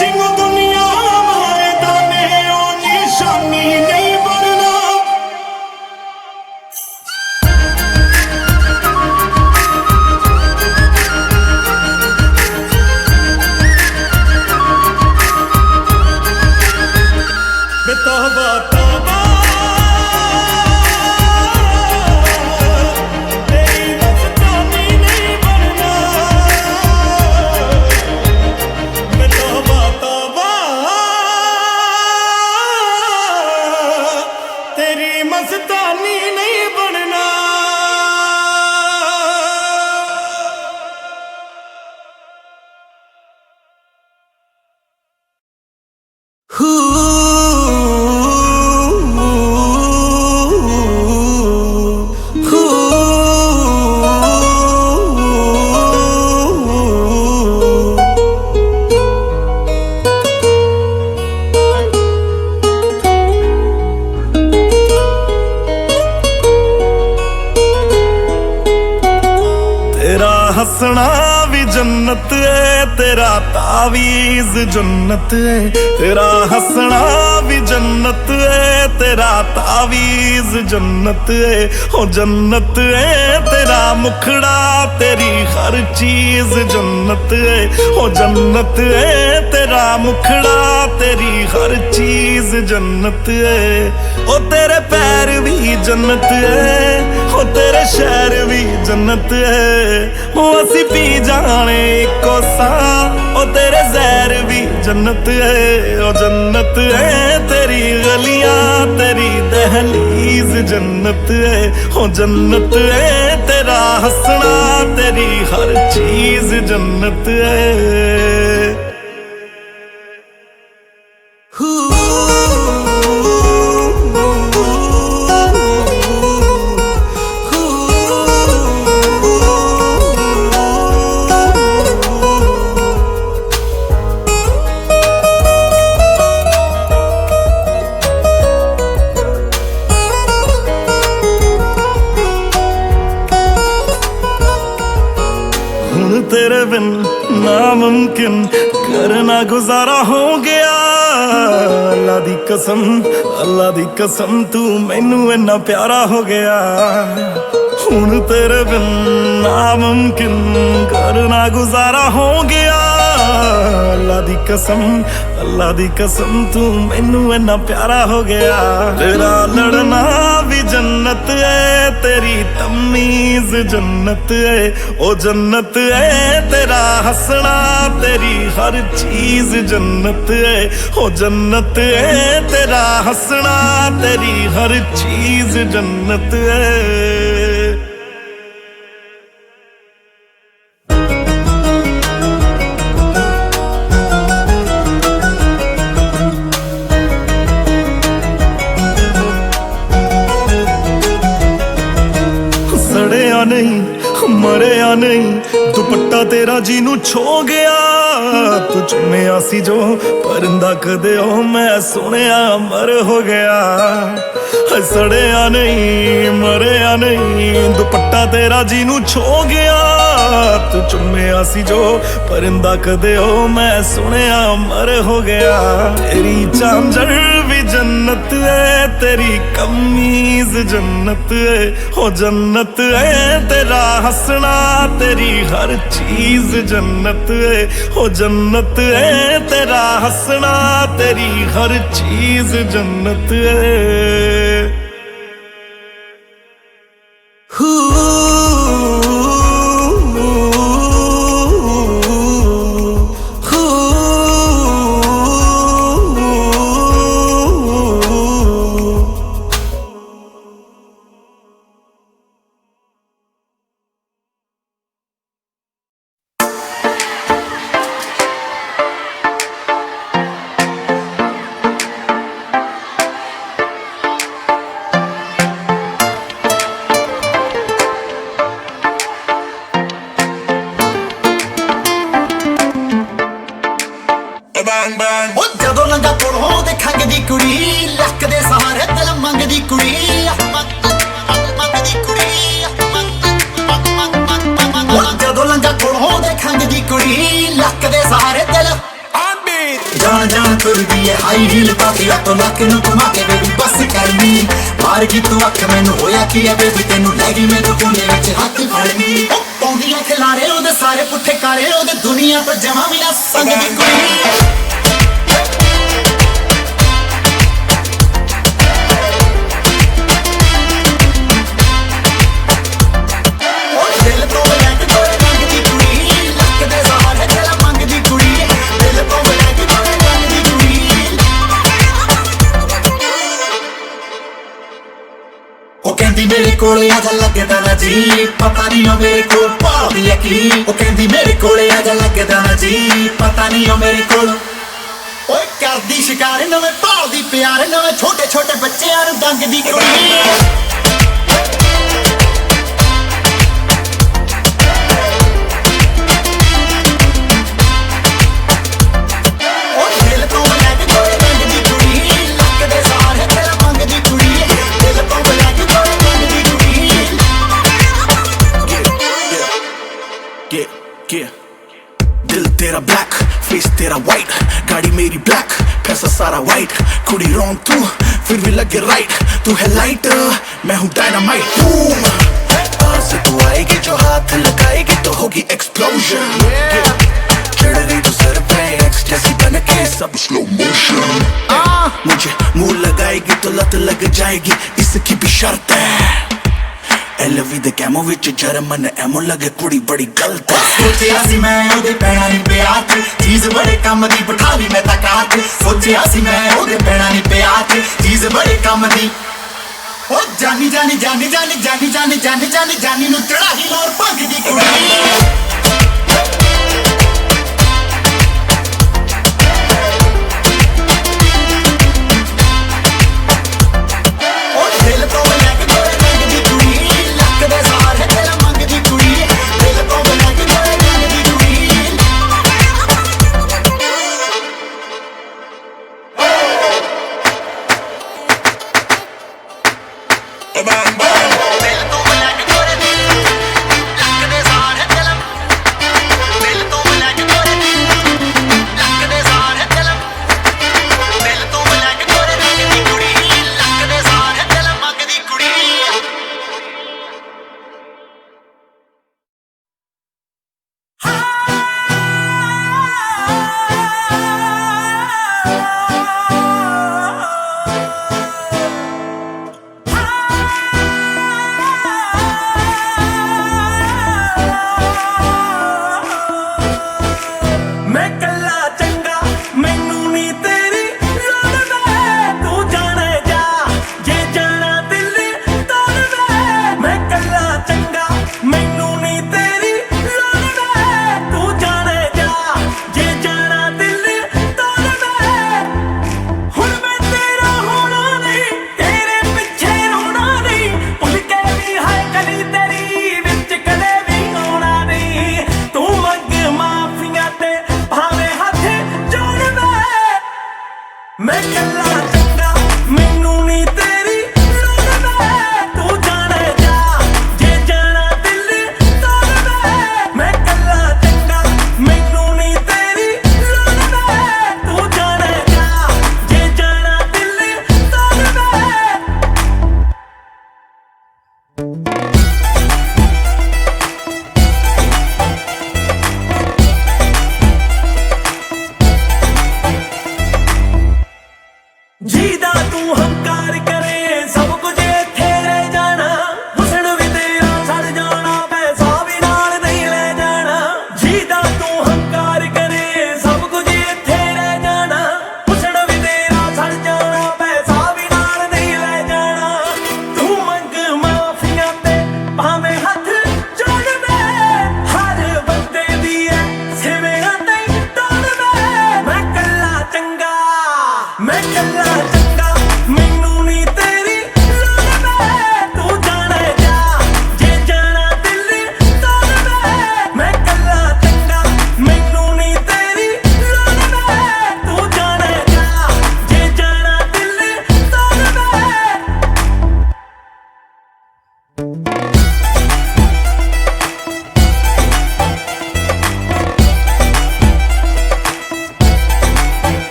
S1: जिन्नू दुनिया मारदा ने ओ निशानी नहीं बनना तेरा तावीज़ जन्नत है, तेरा हंसना भी जन्नत है, तेरा तावीज़ जन्नत है, ओ जन्नत है तेरा मुखड़ा, तेरी हर चीज जन्नत है, ओ जन्नत है तेरा मुखड़ा, तेरी हर चीज जन्नत है, ओ तेरे पैर भी जन्नत है, ओ तेरे शहर भी जन्नत है, ओ असी पी जाने इको सा, ओ तेरे जहर भी जन्नत है, ओ जन्नत है तेरी गलियां, तेरी दहलीज जन्नत है, ओ जन्नत है तेरा हंसना, तेरी हर चीज जन्नत है। तेरे बिन नामुमकिन करना गुजारा हो गया, अल्लाह दी कसम, अल्लाह दी कसम तू मैनू इन्ना प्यारा हो गया, हुण तेरे बिन नामुमकिन करना गुजारा हो गया, अल्लाह दी कसम, अल्लाह दी कसम तू मैनू इन्ना प्यारा हो गया, तेरा लड़ना भी जन्नत है, तेरी तमीज जन्नत है, ओ जन्नत है तेरा हंसना, तेरी हर चीज जन्नत है, ओ जन्नत है तेरा हंसना, तेरी हर चीज जन्नत है। सड़िया नहीं मरिया नहीं, दुपट्टा तेरा जीनू छो गया, तू चुनिया सी जो परिंदा कदे ओ मैं सुनिया मर हो गया, सड़िया नहीं मरिया नहीं, दुपट्टा तेरा जीनू छो गया, तू चुनिया सी जो परिंदा कदे ओ मैं सुनिया मर हो गया, तेरी झांझर भी जन्नत है, तेरी कमीज जन्नत है, हो जन्नत है तेरा हंसना, तेरी हर चीज जन्नत है, हो जन्नत है तेरा हंसना, तेरी हर चीज जन्नत है।
S7: ਜਦੋਂ ਲੰਗਾ ਕੋਲੋਂ ਦੇਖਾਂਗੇ ਕੁੜੀ, ਲੱਕ ਦੇ ਸਹਾਰੇ ਦਿਲ ਮੰਗਦੀ ਕੁੜੀ, ਮੰਗਦੀ ਕੁੜੀ, ਜਦੋਂ ਲੰਗਾ ਕੋਲੋਂ ਦੇਖਾਂਗੇ ਕੁੜੀ, ਲੱਕ ਦੇ ਸਹਾਰੇ ਦਿਲ ਜਾਣ ਜਾਣ ਤੁਰਦੀ ਏ ਹਾਈ ਹੀਲ ਪਾ ਕੇ, ਤੋਂ ਲੱਕ ਨੂੰ ਘੁਮਾ ਕੇ ਬੇਬੀ ਬਸ ਕਰਨੀ, ਮਾਰ ਗਈ ਤੂੰ ਅੱਖ ਮੈਨੂੰ ਹੋਇਆ ਕੀ ਐ ਬੇਬੀ, ਤੈਨੂੰ ਲੈ ਗਈ ਮੈਨੂੰ ਕੋਨੇ ਵਿੱਚ ਹੱਥ ਫੜਨੀ, ਪਾਉਂਦੀਆਂ ਖਿਲਾਰੇ ਉਹਦੇ ਸਾਰੇ ਪੁੱਠੇ ਕਾਰੇ, ਉਹਦੇ ਦੁਨੀਆ ਤੋਂ ਜਮਾਂ ਵੀ ਨਾ ਸੰਗਦੀ ਕੁੜੀ। मेरे कोले आजा लगदा ना जी, पता नहीं हो मेरे कोल भालदी है की, ओ कहंदी मेरे कोले आजा लगदा ना जी, पता नहीं हो मेरे कोल ओए करदी शिकार, नवें भालदी प्यार, नवें छोटे छोटे बच्चेआं नूं दंगदी कुड़ी। दिल तेरा तेरा वाइट, गाड़ी मेरी ब्लैक, पैसा सारा वाइट, कुड़ी रॉन्ग तू फिर भी लगे राइट, तू है लाइट मैं हूँ डायनामाइट। बूम पास तू आएगी जो हाथ लगाएगी तो होगी एक्सप्लोजन, चढ़ गई तू सर पे एक्सटेसी बन के सब स्लो मोशन, मुझे मुंह लगाएगी तो लत लग जाएगी इसकी भी शर्त है, एलवी दे कैमो विच जर्मन एमो लगे कुड़ी बड़ी गलत है।
S8: सोचिया सी मैं ओदे पैणा नी पिया चीज बड़े काम दी बिठा ली मैं तकात, सोचिया सी मैं ओदे पैणा नी पिया चीज बड़े काम दी, ओ जानी जानी जानी जानी जानी जानी जानी जानी जानी नु चढ़ाई लोर भंग दी कुड़ी।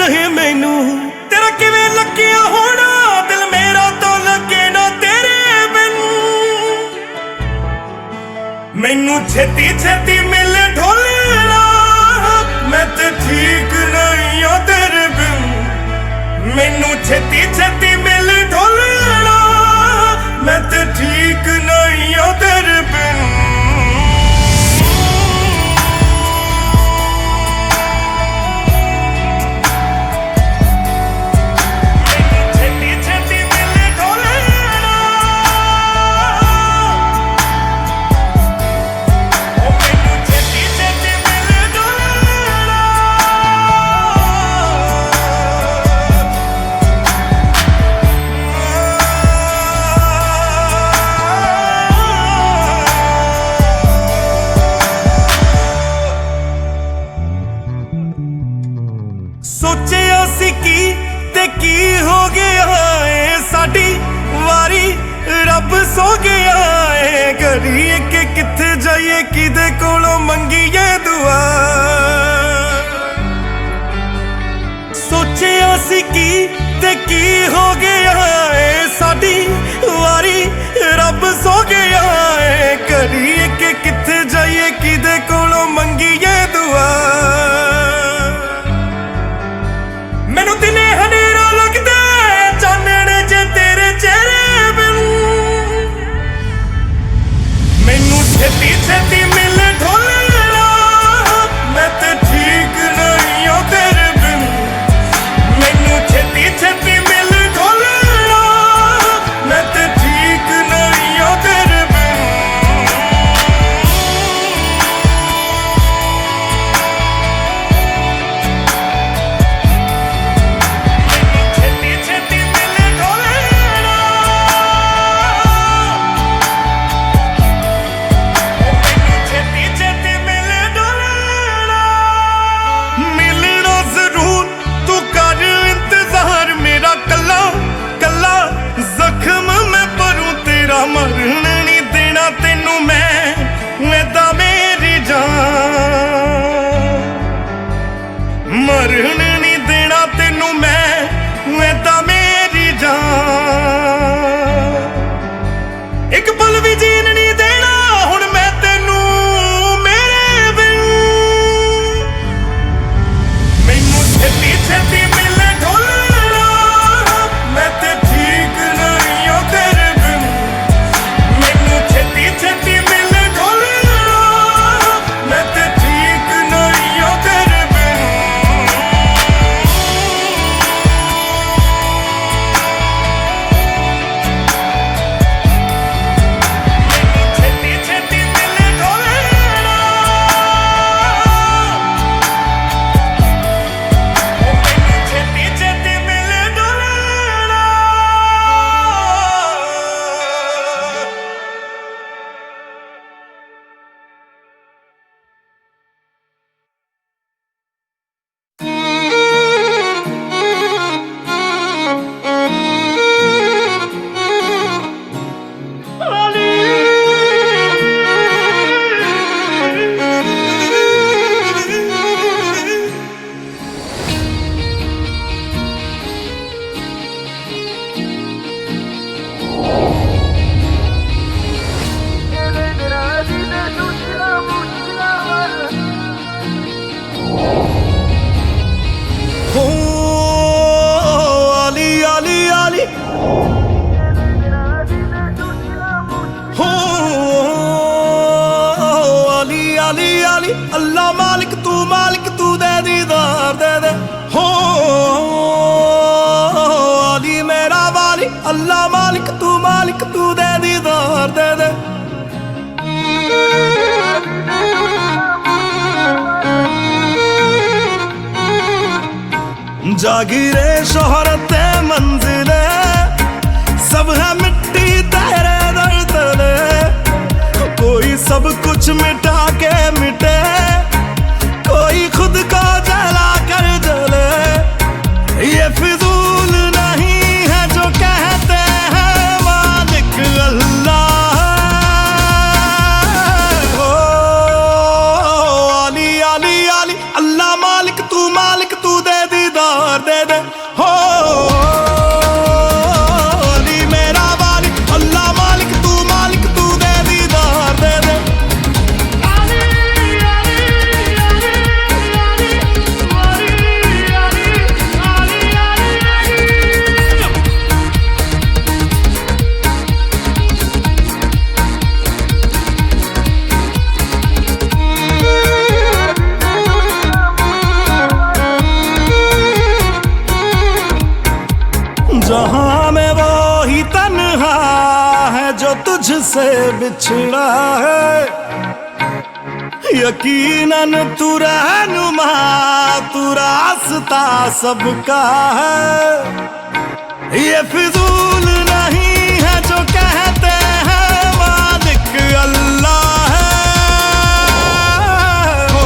S1: ਰਹੇ ਮੈਨੂੰ ਤੇਰਾ ਕਿਵੇਂ ਲੱਗਿਆ ਹੋਣਾ ਦਿਲ ਮੇਰਾ ਤੋਂ ਲੱਗੇ ਨਾ ਤੇਰੇ ਬਿਨ ਮੈਨੂੰ ਛੇਤੀ ਛੇਤੀ ਮਿਲੇ ਢੋਲਣਾ ਮੈਂ ਤੇ ਠੀਕ ਨਹੀਂ ਆ ਤੇਰੇ ਬਿਨ ਮੈਨੂੰ ਛੇਤੀ ਛੇਤੀ ਮਿਲੇ ਢੋਲਣਾ ਮੈਂ ਤੇ ਠੀਕ ਨਹੀਂ ਆ ਤੇਰੇ ਬਿਨ ਸੋਚਿਆ ਸੀ ਕੀ ਤੇ ਕੀ ਹੋ ਗਿਆ ਏ ਸਾਡੀ ਵਾਰੀ ਰੱਬ ਸੋ ਗਿਆ ਏ ਕਰੀਏ ਕਿ ਕਿੱਥੇ ਜਾਈਏ ਕਿਦੇ ਕੋਲੋਂ ਮੰਗੀਏ ਦੁਆ ਸੋਚਿਆ ਸੀ ਕੀ ਤੇ ਕੀ ਹੋ ਗਿਆ ਏ ਸਾਡੀ ਵਾਰੀ ਰੱਬ ਸੋ ਗਿਆ ਏ ਕਰੀਏ ਕਿ ਕਿੱਥੇ ਜਾਈਏ ਕਿਦੇ ਕੋਲੋਂ ਮੰਗੀਏ ਦੁਆ ਮੈਨੂੰ ਦਿਨੇ ਹਨੇਰਾ ਲੱਗਦਾ ਚਾਨਣ ਜੇ ਤੇਰੇ ਚਿਹਰੇ ਬਿਨ ਮੈਨੂੰ ਛੇਤੀ ਛੇਤੀ ਮਿਲੇ ਢੋਲਣਾ ਮੈਂ ਤੇ ਠੀਕ ਨਹੀਂ ਆ ਤੇਰੇ ਬਿਨ ਮੈਨੂੰ ਛੇਤੀ ਛੇਤੀ ਮਿਲੇ ਢੋਲਣਾ ਮੈਂ ਤੇ ਠੀਕ ਨਹੀਂ ਆ ਤੇਰੇ ਬਿਨ ਮਰਨ ਨਹੀਂ ਦੇਣਾ ਤੈਨੂੰ ਮੈਂ ਤਾਂ ਮੇਰੀ ਜਾਨ ਮਰਨ ਨਹੀਂ ਦੇਣਾ ਤੈਨੂੰ ਮੈਂ ਤਾਂ ਮੇਰੀ ਜਾਨ ਇੱਕ ਪਲ ਵੀ ਜੀਣ ਨਹੀਂ ਦੇਣਾ ਹੁਣ ਮੈਂ ਤੈਨੂੰ ਮੇਰੇ ਬਿਨ ਮੈਨੂੰ ਛੇਤੀ ਛੇਤੀ ਮਿਲੇ ਢੋਲਣਾ ਮੈਂ ਤੇ ਠੀਕ ਨਹੀਂ ਆ ਤੇਰੇ ਛੇਤੀ ਛੇਤੀ ਮਿਲੇ ਢੋਲਣਾ ਮੈਂ ਤੇ ਠੀਕ ਨਹੀਂ ਆ ਤੇਰੇ ਬਿਨ ਛੇਤੀ ਛੇਤੀ ਮਿਲੇ ਢੋਲਣਾ ਛੇਤੀ ਛੇਤੀ ਮਿਲੇ ਢੋਲਣਾ अल्लाह मालिक तू दे दीदार दे दे हो अली मेरा वाली अल्लाह मालिक तू दे दीदार दे दे जागीरे शोहरत मंजिले सब है मिट्टी तेरे दर तले कोई सब कुछ मिटा के मिटे कोई खुद को जला कर जले ये फिजूल नहीं है जो कहते हैं मालिक अल्लाह हो अली अली अली अल्लाह मालिक तू दे दीदार से बिछड़ा है, यकीनन तू रहनुमा, तू रास्ता सबका है। ये फिजूल नहीं है जो कहते हैं मालिक अल्लाह है। ओ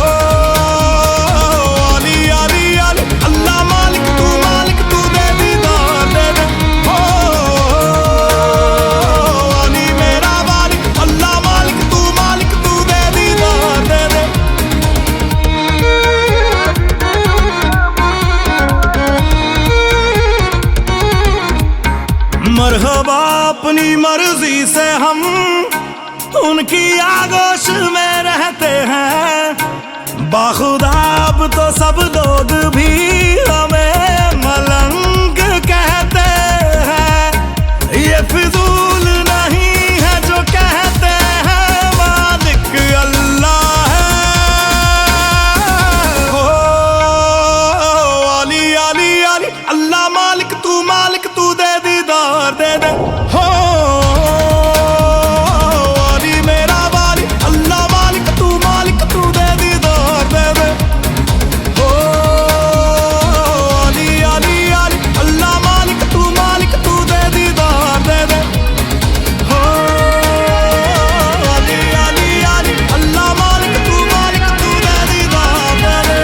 S1: अली अली अली अल्लाह मालिक तू दे दीदार दे दे। ओ अली मेरा मालिक अल्लाह मालिक तू दे दीदार दे दे। मरहबा अपनी मर्जी से हम उनकी आगोश में रहते हैं। बाखुदा अब तो सब लोग भी हमें मलंग कहते हैं। ये फिजूल नहीं है जो कहते हैं मालिक अल्लाह है। ओ अली अली अली अल्लाह मालिक तू दे दीदार दे दे। हो अली मेरा वाली अल्लाह मालिक तू दे दीदार दे दे। हो अली अली अली अल्लाह मालिक तू दे दीदार दे दे। हो अली अली अली अल्लाह मालिक तू दे दीदार दे दे।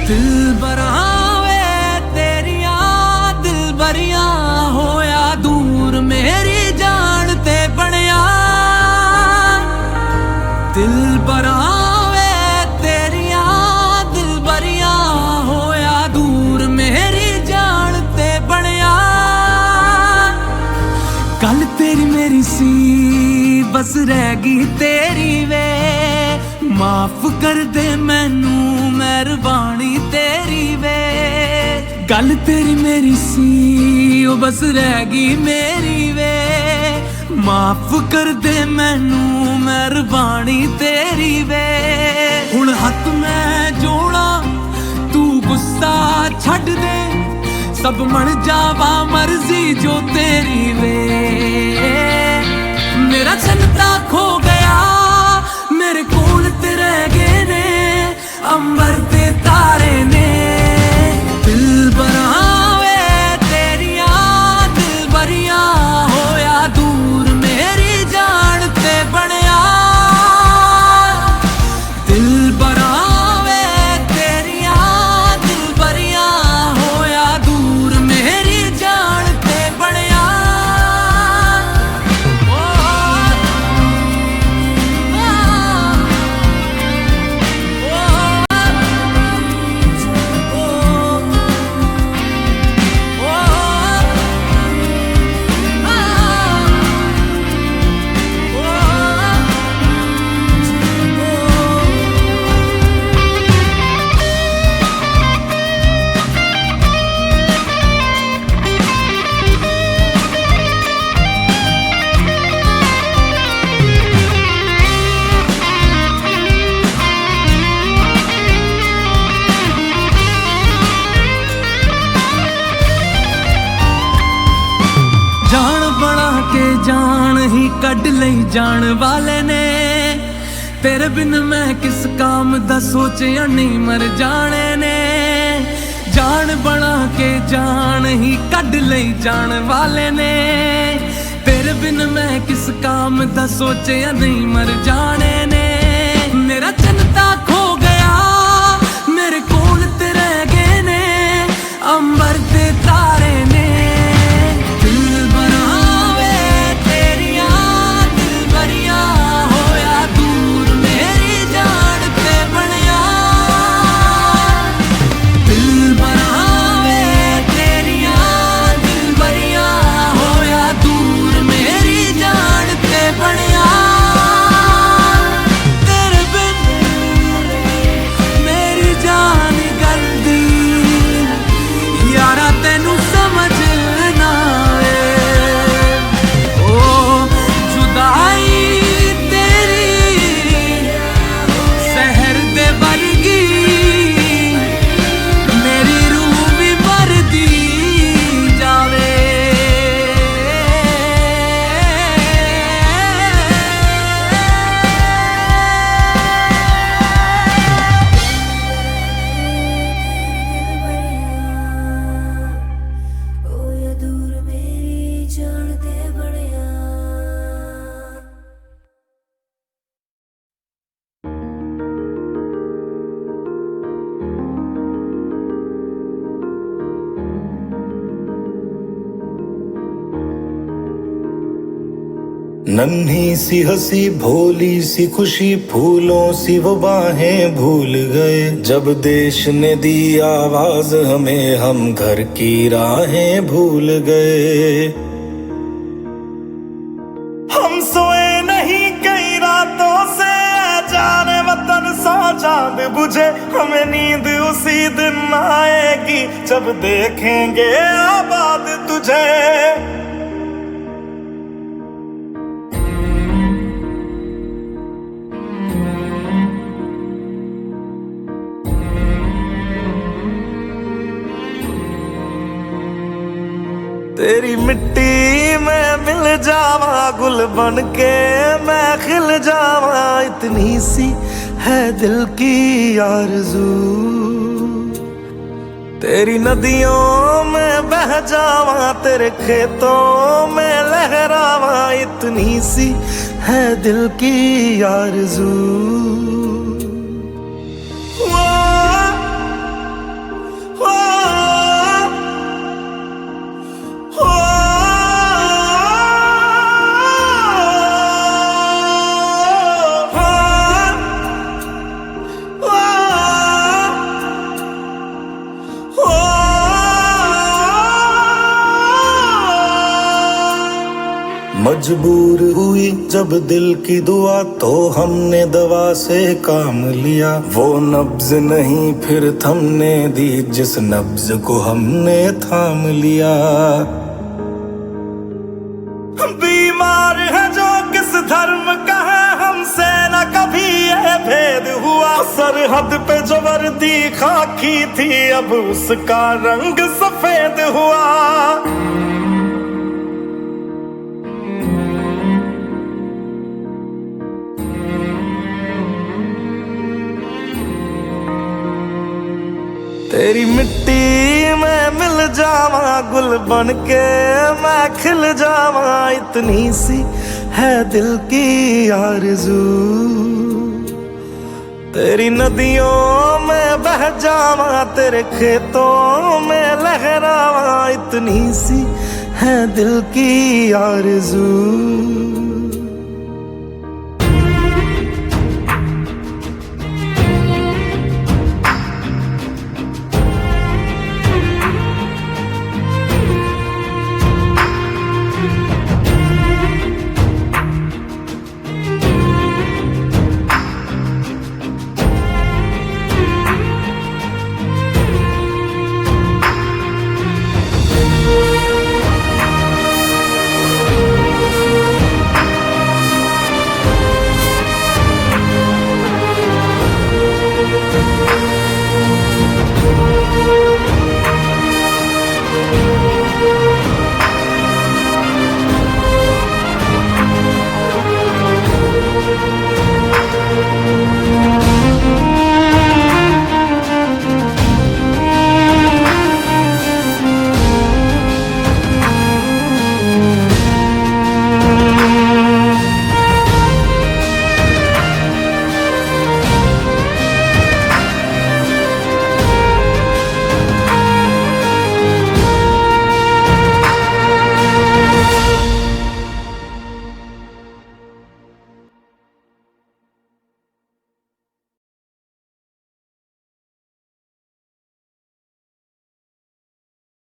S9: दिल बरावे तेरिया दिल बरिया होया दूर मेरी जान ते बनया। दिल बरावे तेरिया दिल बरिया होया दूर मेरी जान ते बनया। गल तेरी मेरी सी बस रह गई तेरी वे, माफ कर दे मैनू मेहरबानी तेरी वे। गल तेरी मेरी सी ओ बस रह गई मेरी वे, माफ कर दे मैनू मेहरबानी तेरी वे। हुण हथ मैं जोड़ा तू गुस्सा छड्ड दे, सब मन जावा मर्जी जो तेरी वे। मेरा चन्नता खो गया मेरे कोल ते रह गए ने अंबर ते तारे ने। दिल बरावे तेरिया दिल बरिया होया दूर मेरी जान ते बनया। दिल बरावे तेरिया दिल बरिया होया दूर मेरी जान ते बनया। जान बना के जान ही कढ़ लई जान वाले ने, तेरे बिन मैं किस काम दा सोचिया नहीं मर जाने ने। जान बना के जान ही कढ़ लई जान वाले ने, तेरे बिन मैं किस काम दा सोचिया नहीं मर जाने ने। मेरा चन्नता खो गया मेरे कोल ते रह गए ने अंबर ते तारे ने।
S10: नन्ही सी हंसी भोली सी खुशी फूलों सी वो बाहें भूल गए। जब देश ने दी आवाज हमें हम घर की राहें भूल गए।
S1: हम सोए नहीं कई रातों से जाने वतन सा चांद बुझे। हमें नींद उसी दिन आएगी जब देखेंगे आबाद तुझे। तेरी मिट्टी में मिल जावा गुल बन के मैं खिल जावा। इतनी सी है दिल की आरज़ू। तेरी नदियों में बह जावा तेरे खेतों में लहरावा। इतनी सी है दिल की आरज़ू।
S10: मजबूर हुई जब दिल की दुआ तो हमने दवा से काम लिया। वो नब्ज नहीं फिर थमने दी जिस नब्ज को हमने थाम लिया।
S1: बीमार है जो किस धर्म का है हमसे न कभी यह भेद हुआ। सरहद पे जो वर्दी खाकी थी अब उसका रंग सफेद हुआ। तेरी मिट्टी में मिल जावा गुल बन के मैं खिल जावा। इतनी सी है दिल की आरज़ू। तेरी नदियों में बह जावा तेरे खेतों में लहरावा। इतनी सी है दिल की आरज़ू।